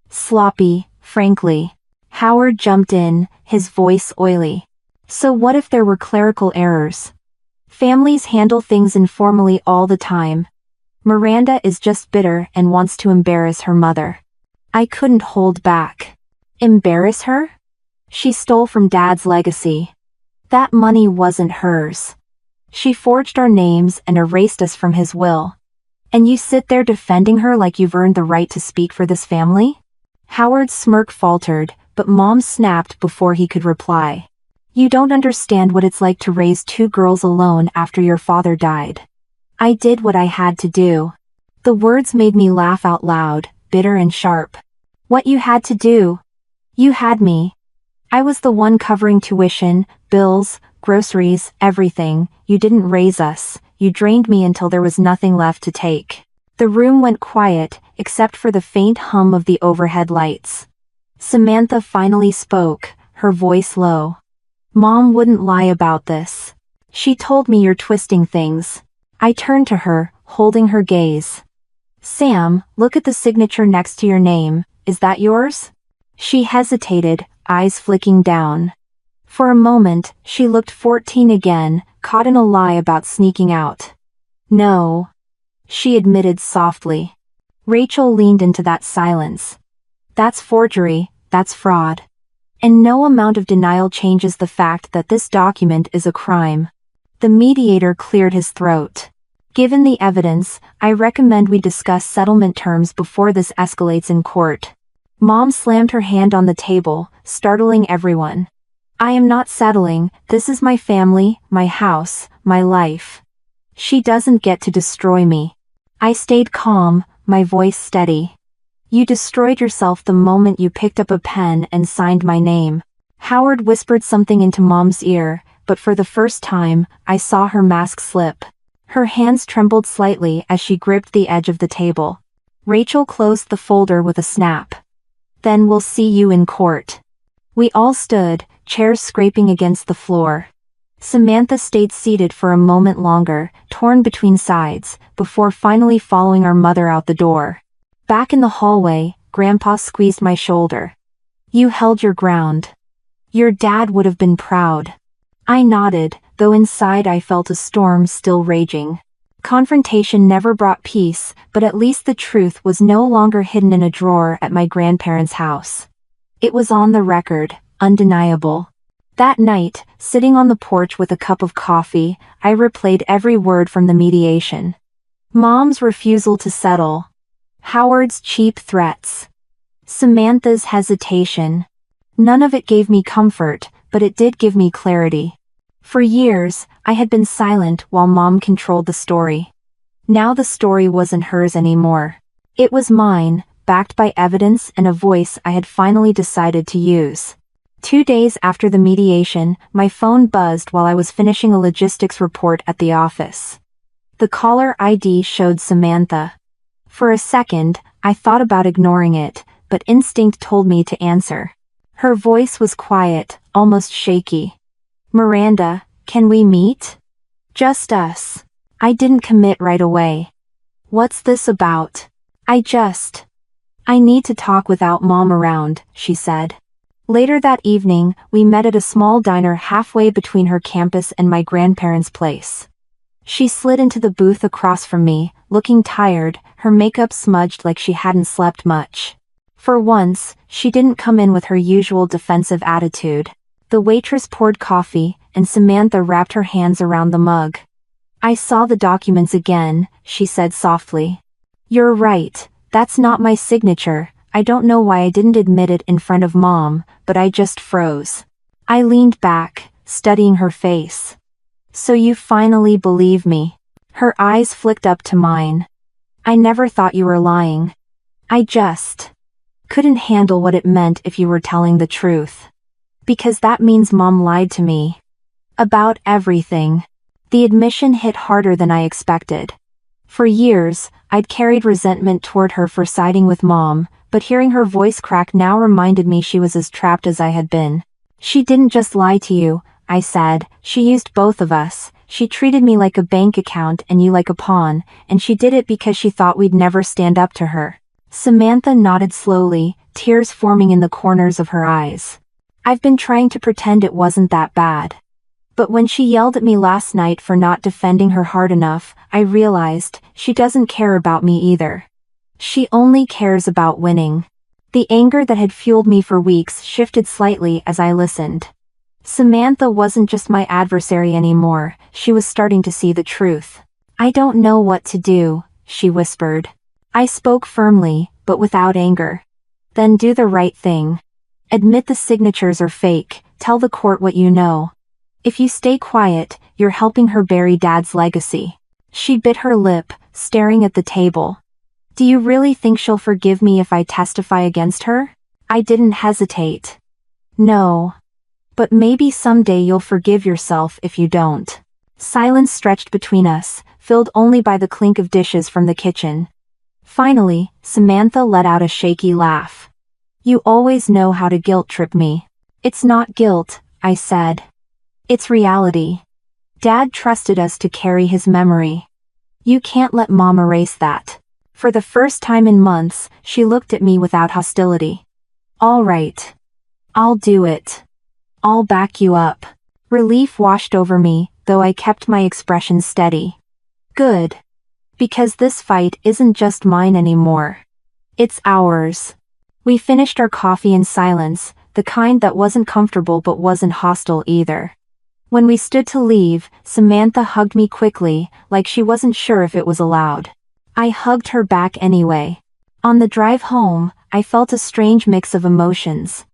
Speaker 1: Sloppy, frankly. Howard jumped in, his voice oily. "So what if there were clerical errors? Families handle things informally all the time. Miranda is just bitter and wants to embarrass her mother." I couldn't hold back. Embarrass her? She stole from Dad's legacy. That money wasn't hers. She forged our names and erased us from his will. And you sit there defending her like you've earned the right to speak for this family? Howard's smirk faltered, but Mom snapped before he could reply. "You don't understand what it's like to raise 2 girls alone after your father died. I did what I had to do." The words made me laugh out loud, bitter and sharp. "What you had to do? You had me. I was the one covering tuition, bills, groceries, everything. You didn't raise us, you drained me until there was nothing left to take." The room went quiet, except for the faint hum of the overhead lights. Samantha finally spoke, her voice low. "Mom wouldn't lie about this. She told me you're twisting things." I turned to her, holding her gaze. "Sam, look at the signature next to your name, is that yours?" She hesitated, eyes flicking down. For a moment, she looked 14 again, caught in a lie about sneaking out. "No," she admitted softly. Rachel leaned into that silence. "That's forgery, that's fraud. And no amount of denial changes the fact that this document is a crime." The mediator cleared his throat. "Given the evidence, I recommend we discuss settlement terms before this escalates in court." Mom slammed her hand on the table, startling everyone. I am not settling, this is my family, my house, my life. She doesn't get to destroy me. I stayed calm, my voice steady. You destroyed yourself the moment you picked up a pen and signed my name. Howard whispered something into Mom's ear, but for the first time, I saw her mask slip. Her hands trembled slightly as she gripped the edge of the table. Rachel closed the folder with a snap. Then we'll see you in court. We all stood, chairs scraping against the floor. Samantha stayed seated for a moment longer, torn between sides, before finally following our mother out the door. Back in the hallway, Grandpa squeezed my shoulder. You held your ground. Your dad would have been proud. I nodded, though inside I felt a storm still raging. Confrontation never brought peace, but at least the truth was no longer hidden in a drawer at my grandparents' house. It was on the record, undeniable. That night, sitting on the porch with a cup of coffee, I replayed every word from the mediation. Mom's refusal to settle. Howard's cheap threats. Samantha's hesitation. None of it gave me comfort, but it did give me clarity. For years, I had been silent while Mom controlled the story. Now the story wasn't hers anymore. It was mine, backed by evidence and a voice I had finally decided to use. 2 days after the mediation, my phone buzzed while I was finishing a logistics report at the office. The caller ID showed Samantha. For a second, I thought about ignoring it, but instinct told me to answer. Her voice was quiet, almost shaky. Miranda, can we meet? Just us. I didn't commit right away. What's this about? I need to talk without Mom around, she said. Later that evening, we met at a small diner halfway between her campus and my grandparents' place. She slid into the booth across from me, looking tired, her makeup smudged like she hadn't slept much. For once, she didn't come in with her usual defensive attitude. The waitress poured coffee, and Samantha wrapped her hands around the mug. I saw the documents again, she said softly. You're right, that's not my signature. I don't know why I didn't admit it in front of Mom, but I just froze. I leaned back, studying her face. So you finally believe me. Her eyes flicked up to mine. I never thought you were lying. I just couldn't handle what it meant if you were telling the truth. Because that means Mom lied to me. About everything. The admission hit harder than I expected. For years, I'd carried resentment toward her for siding with Mom, but hearing her voice crack now reminded me she was as trapped as I had been. She didn't just lie to you, I said, she used both of us. She treated me like a bank account and you like a pawn, and she did it because she thought we'd never stand up to her. Samantha nodded slowly, tears forming in the corners of her eyes. I've been trying to pretend it wasn't that bad. But when she yelled at me last night for not defending her hard enough, I realized she doesn't care about me either. She only cares about winning. The anger that had fueled me for weeks shifted slightly as I listened. Samantha wasn't just my adversary anymore, she was starting to see the truth. I don't know what to do, she whispered. I spoke firmly, but without anger. Then do the right thing. Admit the signatures are fake, tell the court what you know. If you stay quiet, you're helping her bury Dad's legacy. She bit her lip, staring at the table. Do you really think she'll forgive me if I testify against her? I didn't hesitate. No. But maybe someday you'll forgive yourself if you don't. Silence stretched between us, filled only by the clink of dishes from the kitchen. Finally, Samantha let out a shaky laugh. You always know how to guilt-trip me. It's not guilt, I said. It's reality. Dad trusted us to carry his memory. You can't let Mom erase that. For the first time in months, she looked at me without hostility. All right. I'll do it. I'll back you up. Relief washed over me, though I kept my expression steady. Good. Because this fight isn't just mine anymore. It's ours. We finished our coffee in silence, the kind that wasn't comfortable but wasn't hostile either. When we stood to leave, Samantha hugged me quickly, like she wasn't sure if it was allowed. I hugged her back anyway. On the drive home, I felt a strange mix of emotions.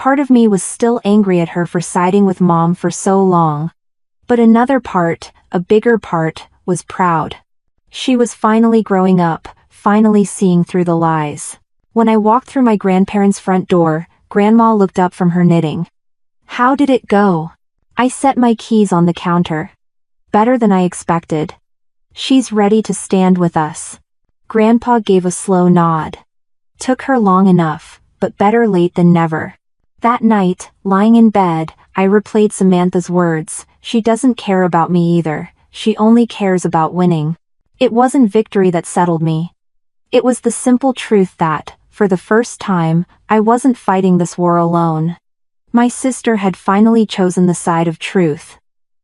Speaker 1: Part of me was still angry at her for siding with Mom for so long. But another part, a bigger part, was proud. She was finally growing up, finally seeing through the lies. When I walked through my grandparents' front door, Grandma looked up from her knitting. "How did it go?" I set my keys on the counter. "Better than I expected. She's ready to stand with us." Grandpa gave a slow nod. "Took her long enough, but better late than never." That night, lying in bed, I replayed Samantha's words. "She doesn't care about me either, she only cares about winning." It wasn't victory that settled me. It was the simple truth that, for the first time, I wasn't fighting this war alone. My sister had finally chosen the side of truth.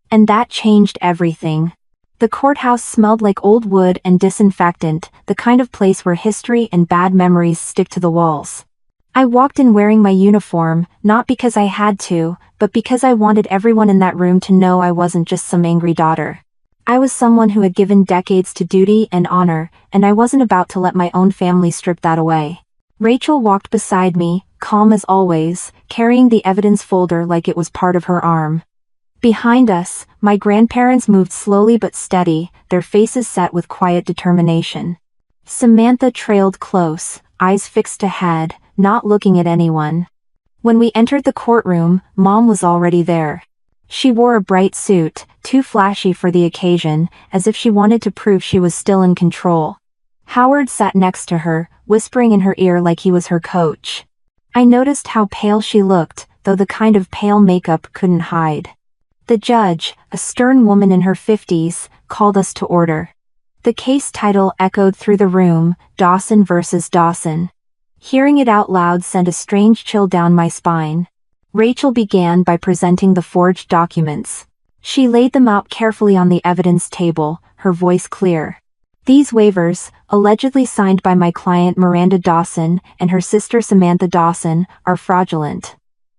Speaker 1: And that changed everything. The courthouse smelled like old wood and disinfectant, the kind of place where history and bad memories stick to the walls. I walked in wearing my uniform, not because I had to, but because I wanted everyone in that room to know I wasn't just some angry daughter. I was someone who had given decades to duty and honor, and I wasn't about to let my own family strip that away. Rachel walked beside me, calm as always, carrying the evidence folder like it was part of her arm. Behind us, my grandparents moved slowly but steady, their faces set with quiet determination. Samantha trailed close, eyes fixed ahead, not looking at anyone. When we entered the courtroom, Mom was already there. She wore a bright suit, too flashy for the occasion, as if she wanted to prove she was still in control. Howard sat next to her, whispering in her ear like he was her coach. I noticed how pale she looked, though the kind of pale makeup couldn't hide. The judge, a stern woman in her 50s, called us to order. The case title echoed through the room, Dawson versus Dawson. Hearing it out loud sent a strange chill down my spine. Rachel began by presenting the forged documents. She laid them out carefully on the evidence table, her voice clear. "These waivers, allegedly signed by my client Miranda Dawson and her sister Samantha Dawson, are fraudulent.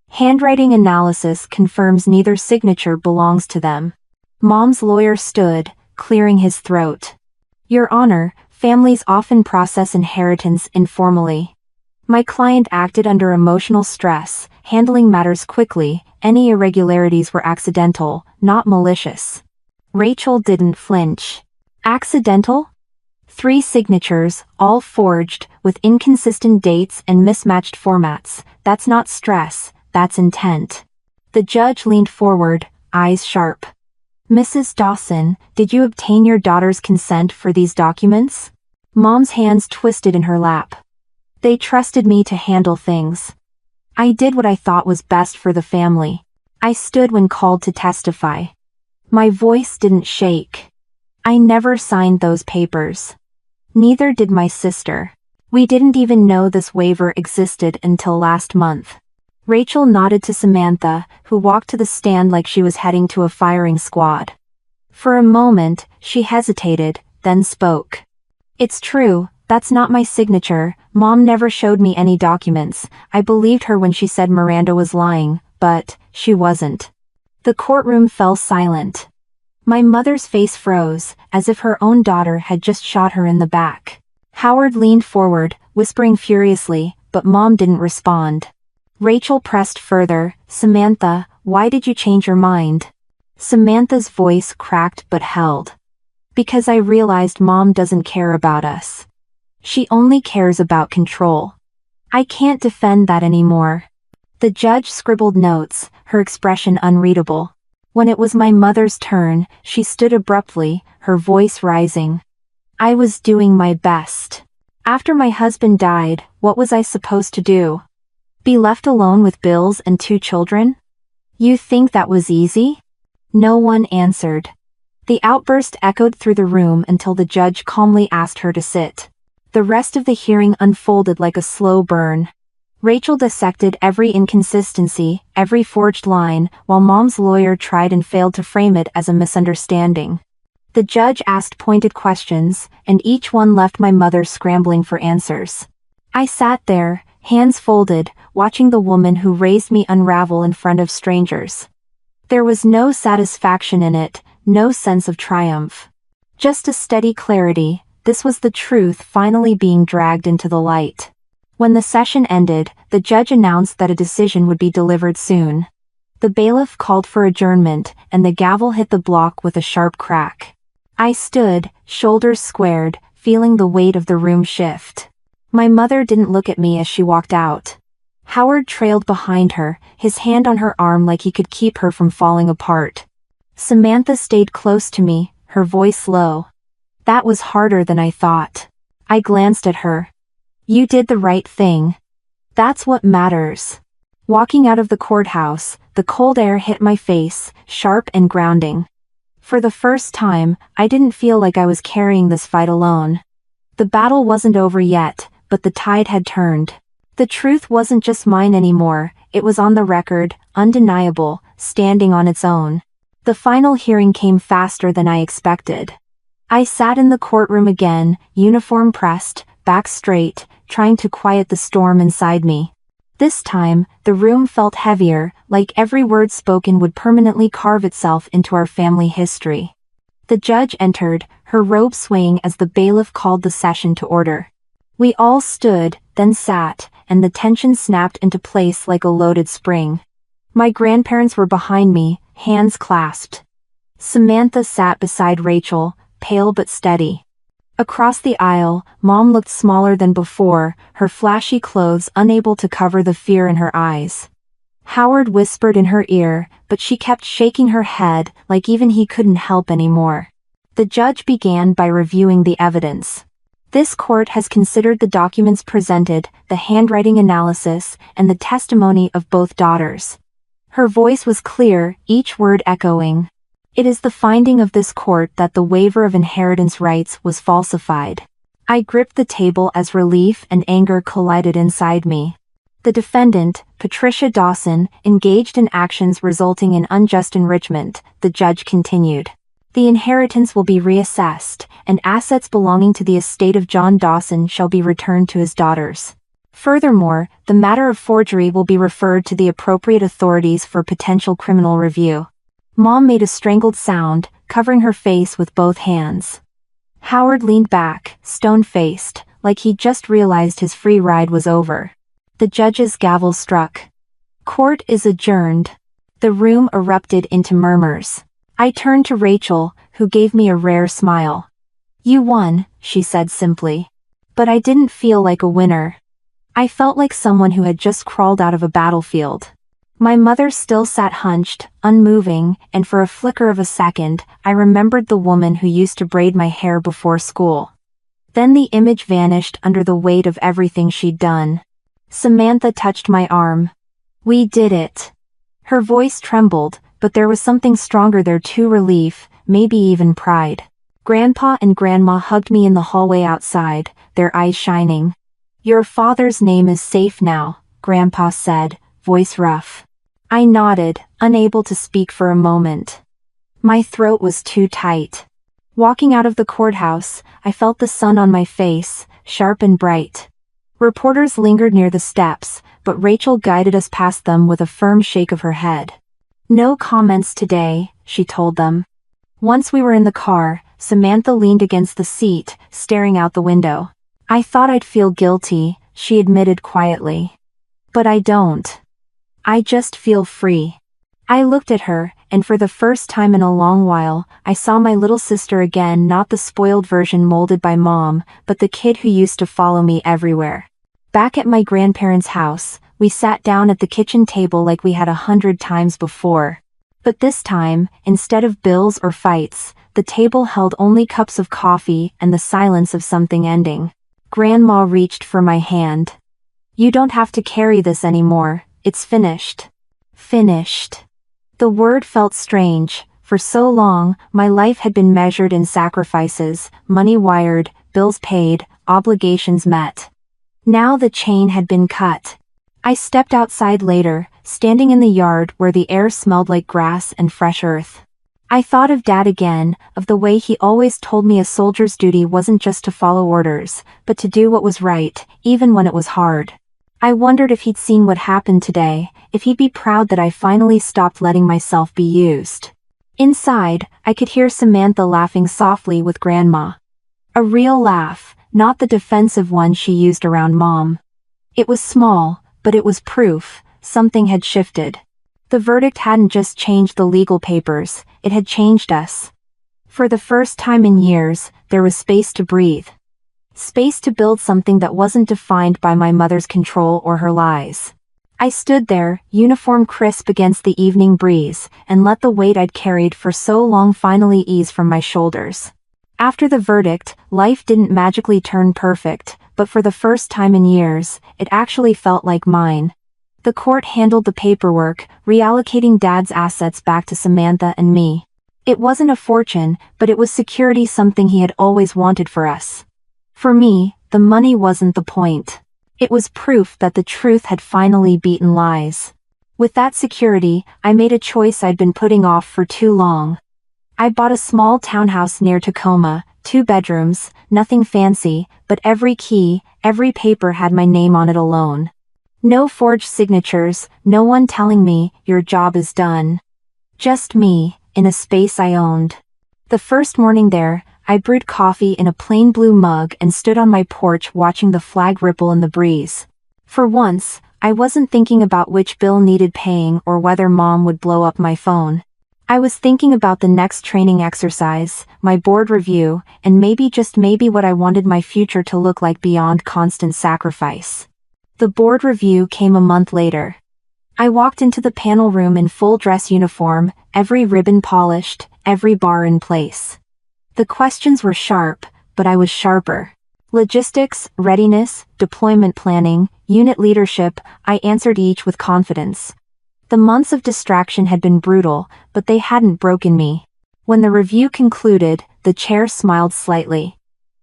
Speaker 1: Handwriting analysis confirms neither signature belongs to them." Mom's lawyer stood, clearing his throat. "Your Honor, families often process inheritance informally. My client acted under emotional stress, handling matters quickly. Any irregularities were accidental, not malicious." Rachel didn't flinch. "Accidental? 3 signatures, all forged, with inconsistent dates and mismatched formats. That's not stress, that's intent." The judge leaned forward, eyes sharp. "Mrs. Dawson, did you obtain your daughter's consent for these documents?" Mom's hands twisted in her lap. "They trusted me to handle things. I did what I thought was best for the family. I stood when called to testify. My voice didn't shake. I never signed those papers. Neither did my sister. We didn't even know this waiver existed until last month." Rachel nodded to Samantha, who walked to the stand like she was heading to a firing squad. For a moment, she hesitated, then spoke. "It's true. That's not my signature. Mom never showed me any documents. I believed her when she said Miranda was lying, but she wasn't." The courtroom fell silent. My mother's face froze, as if her own daughter had just shot her in the back. Howard leaned forward, whispering furiously, but Mom didn't respond. Rachel pressed further. "Samantha, why did you change your mind?" Samantha's voice cracked but held. "Because I realized Mom doesn't care about us. She only cares about control. I can't defend that anymore." The judge scribbled notes, her expression unreadable. When it was my mother's turn, she stood abruptly, her voice rising. "I was doing my best. After my husband died, what was I supposed to do? Be left alone with bills and 2 children? You think that was easy?" No one answered. The outburst echoed through the room until the judge calmly asked her to sit. The rest of the hearing unfolded like a slow burn. Rachel dissected every inconsistency, every forged line, while Mom's lawyer tried and failed to frame it as a misunderstanding. The judge asked pointed questions, and each one left my mother scrambling for answers. I sat there, hands folded, watching the woman who raised me unravel in front of strangers. There was no satisfaction in it, no sense of triumph. Just a steady clarity. This was the truth finally being dragged into the light. When the session ended, the judge announced that a decision would be delivered soon. The bailiff called for adjournment, and the gavel hit the block with a sharp crack. I stood, shoulders squared, feeling the weight of the room shift. My mother didn't look at me as she walked out. Howard trailed behind her, his hand on her arm like he could keep her from falling apart. Samantha stayed close to me, her voice low. That was harder than I thought. I glanced at her. You did the right thing. That's what matters. Walking out of the courthouse, the cold air hit my face, sharp and grounding. For the first time, I didn't feel like I was carrying this fight alone. The battle wasn't over yet, but the tide had turned. The truth wasn't just mine anymore, it was on the record, undeniable, standing on its own. The final hearing came faster than I expected. I sat in the courtroom again, uniform pressed, back straight, trying to quiet the storm inside me. This time, the room felt heavier, like every word spoken would permanently carve itself into our family history. The judge entered, her robe swaying as the bailiff called the session to order. We all stood, then sat, and the tension snapped into place like a loaded spring. My grandparents were behind me, hands clasped. Samantha sat beside Rachel, pale but steady. Across the aisle, Mom looked smaller than before, her flashy clothes unable to cover the fear in her eyes. Howard whispered in her ear, but she kept shaking her head like even he couldn't help anymore. The judge began by reviewing the evidence. This court has considered the documents presented, the handwriting analysis, and the testimony of both daughters. Her voice was clear, each word echoing. It is the finding of this court that the waiver of inheritance rights was falsified. I gripped the table as relief and anger collided inside me. The defendant, Patricia Dawson, engaged in actions resulting in unjust enrichment, the judge continued. The inheritance will be reassessed, and assets belonging to the estate of John Dawson shall be returned to his daughters. Furthermore, the matter of forgery will be referred to the appropriate authorities for potential criminal review. Mom made a strangled sound, covering her face with both hands. Howard leaned back, stone-faced, like he'd just realized his free ride was over. The judge's gavel struck. Court is adjourned. The room erupted into murmurs. I turned to Rachel, who gave me a rare smile. You won, she said simply. But I didn't feel like a winner. I felt like someone who had just crawled out of a battlefield. My mother still sat hunched, unmoving, and for a flicker of a second, I remembered the woman who used to braid my hair before school. Then the image vanished under the weight of everything she'd done. Samantha touched my arm. We did it. Her voice trembled, but there was something stronger there too, relief, maybe even pride. Grandpa and Grandma hugged me in the hallway outside, their eyes shining. Your father's name is safe now, Grandpa said, voice rough. I nodded, unable to speak for a moment. My throat was too tight. Walking out of the courthouse, I felt the sun on my face, sharp and bright. Reporters lingered near the steps, but Rachel guided us past them with a firm shake of her head. No comments today, she told them. Once we were in the car, Samantha leaned against the seat, staring out the window. I thought I'd feel guilty, she admitted quietly. But I don't. I just feel free. I looked at her, and for the first time in a long while, I saw my little sister again, not the spoiled version molded by Mom, but the kid who used to follow me everywhere. Back at my grandparents' house, we sat down at the kitchen table like we had 100 times before. But this time, instead of bills or fights, the table held only cups of coffee and the silence of something ending. Grandma reached for my hand. You don't have to carry this anymore, it's finished. Finished. The word felt strange. For so long, my life had been measured in sacrifices, money wired, bills paid, obligations met. Now the chain had been cut. I stepped outside later, standing in the yard where the air smelled like grass and fresh earth. I thought of Dad again, of the way he always told me a soldier's duty wasn't just to follow orders, but to do what was right, even when it was hard. I wondered if he'd seen what happened today, if he'd be proud that I finally stopped letting myself be used. Inside, I could hear Samantha laughing softly with Grandma. A real laugh, not the defensive one she used around Mom. It was small, but it was proof something had shifted. The verdict hadn't just changed the legal papers, it had changed us. For the first time in years, there was space to breathe. Space to build something that wasn't defined by my mother's control or her lies. I stood there, uniform crisp against the evening breeze, and let the weight I'd carried for so long finally ease from my shoulders. After the verdict, life didn't magically turn perfect, but for the first time in years, it actually felt like mine. The court handled the paperwork, reallocating Dad's assets back to Samantha and me. It wasn't a fortune, but it was security, something he had always wanted for us. For me, the money wasn't the point. It was proof that the truth had finally beaten lies. With that security, I made a choice I'd been putting off for too long. I bought a small townhouse near Tacoma, 2 bedrooms, nothing fancy, but every key, every paper had my name on it alone. No forged signatures, no one telling me, your job is done. Just me, in a space I owned. The first morning there, I brewed coffee in a plain blue mug and stood on my porch watching the flag ripple in the breeze. For once, I wasn't thinking about which bill needed paying or whether Mom would blow up my phone. I was thinking about the next training exercise, my board review, and maybe just maybe what I wanted my future to look like beyond constant sacrifice. The board review came a month later. I walked into the panel room in full dress uniform, every ribbon polished, every bar in place. The questions were sharp, but I was sharper. Logistics, readiness, deployment planning, unit leadership, I answered each with confidence. The months of distraction had been brutal, but they hadn't broken me. When the review concluded, the chair smiled slightly.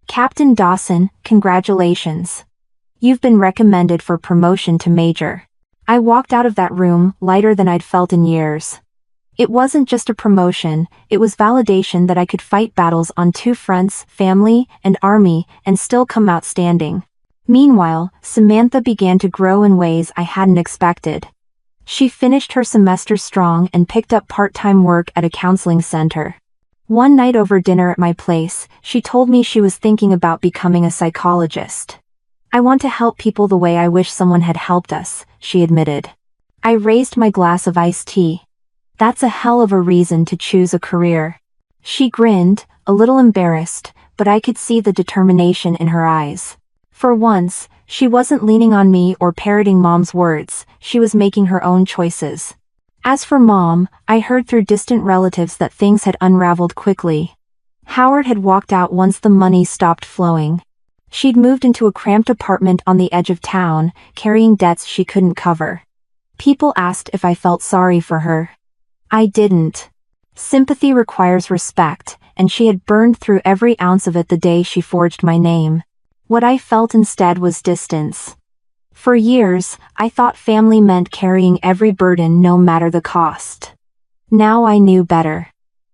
Speaker 1: Captain Dawson, congratulations. You've been recommended for promotion to major. I walked out of that room, lighter than I'd felt in years. It wasn't just a promotion, it was validation that I could fight battles on 2 fronts, family and army, and still come out standing. Meanwhile, Samantha began to grow in ways I hadn't expected. She finished her semester strong and picked up part-time work at a counseling center. One night over dinner at my place, she told me she was thinking about becoming a psychologist. I want to help people the way I wish someone had helped us, she admitted. I raised my glass of iced tea. That's a hell of a reason to choose a career. She grinned, a little embarrassed, but I could see the determination in her eyes. For once, she wasn't leaning on me or parroting Mom's words, she was making her own choices. As for Mom, I heard through distant relatives that things had unraveled quickly. Howard had walked out once the money stopped flowing. She'd moved into a cramped apartment on the edge of town, carrying debts she couldn't cover. People asked if I felt sorry for her. I didn't. Sympathy requires respect, and she had burned through every ounce of it the day she forged my name. What I felt instead was distance. For years, I thought family meant carrying every burden no matter the cost. Now I knew better.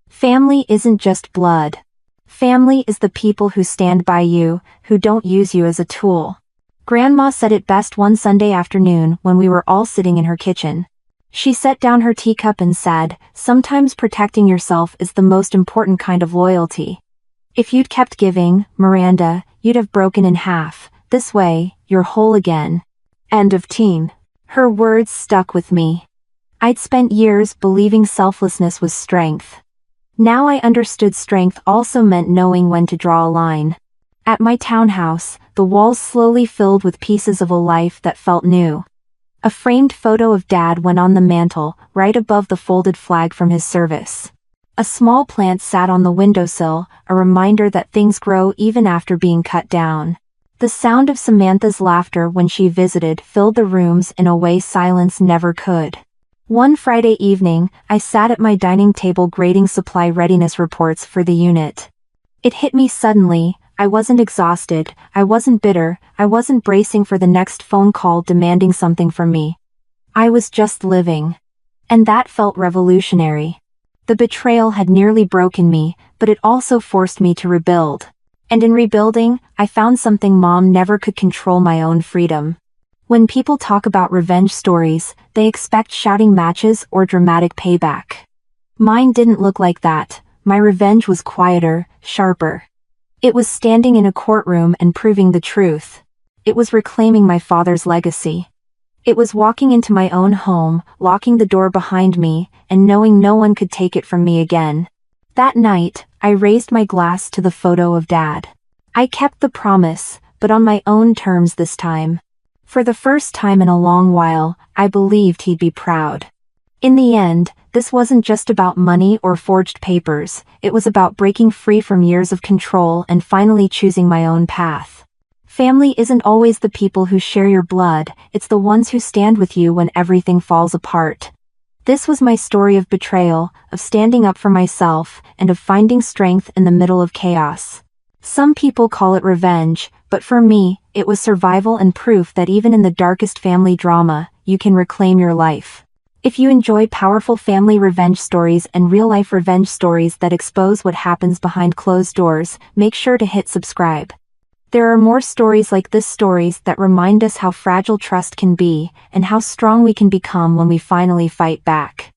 Speaker 1: Family isn't just blood. Family is the people who stand by you, who don't use you as a tool. Grandma said it best one Sunday afternoon when we were all sitting in her kitchen. She set down her teacup and said, "Sometimes protecting yourself is the most important kind of loyalty. If you'd kept giving, Miranda, you'd have broken in half. This way, you're whole again." End of teen. Her words stuck with me. I'd spent years believing selflessness was strength. Now I understood strength also meant knowing when to draw a line. At my townhouse, the walls slowly filled with pieces of a life that felt new. A framed photo of Dad went on the mantel, right above the folded flag from his service. A small plant sat on the windowsill, a reminder that things grow even after being cut down. The sound of Samantha's laughter when she visited filled the rooms in a way silence never could. One Friday evening, I sat at my dining table grading supply readiness reports for the unit. It hit me suddenly, I wasn't exhausted, I wasn't bitter, I wasn't bracing for the next phone call demanding something from me. I was just living. And that felt revolutionary. The betrayal had nearly broken me, but it also forced me to rebuild. And in rebuilding, I found something Mom never could: control my own freedom. When people talk about revenge stories, they expect shouting matches or dramatic payback. Mine didn't look like that. My revenge was quieter, sharper. It was standing in a courtroom and proving the truth. It was reclaiming my father's legacy. It was walking into my own home, locking the door behind me, and knowing no one could take it from me again. That night, I raised my glass to the photo of Dad. I kept the promise, but on my own terms this time. For the first time in a long while, I believed he'd be proud. In the end, this wasn't just about money or forged papers, it was about breaking free from years of control and finally choosing my own path. Family isn't always the people who share your blood, it's the ones who stand with you when everything falls apart. This was my story of betrayal, of standing up for myself, and of finding strength in the middle of chaos. Some people call it revenge, but for me, it was survival and proof that even in the darkest family drama, you can reclaim your life. If you enjoy powerful family revenge stories and real-life revenge stories that expose what happens behind closed doors, make sure to hit subscribe. There are more stories like this, stories that remind us how fragile trust can be, and how strong we can become when we finally fight back.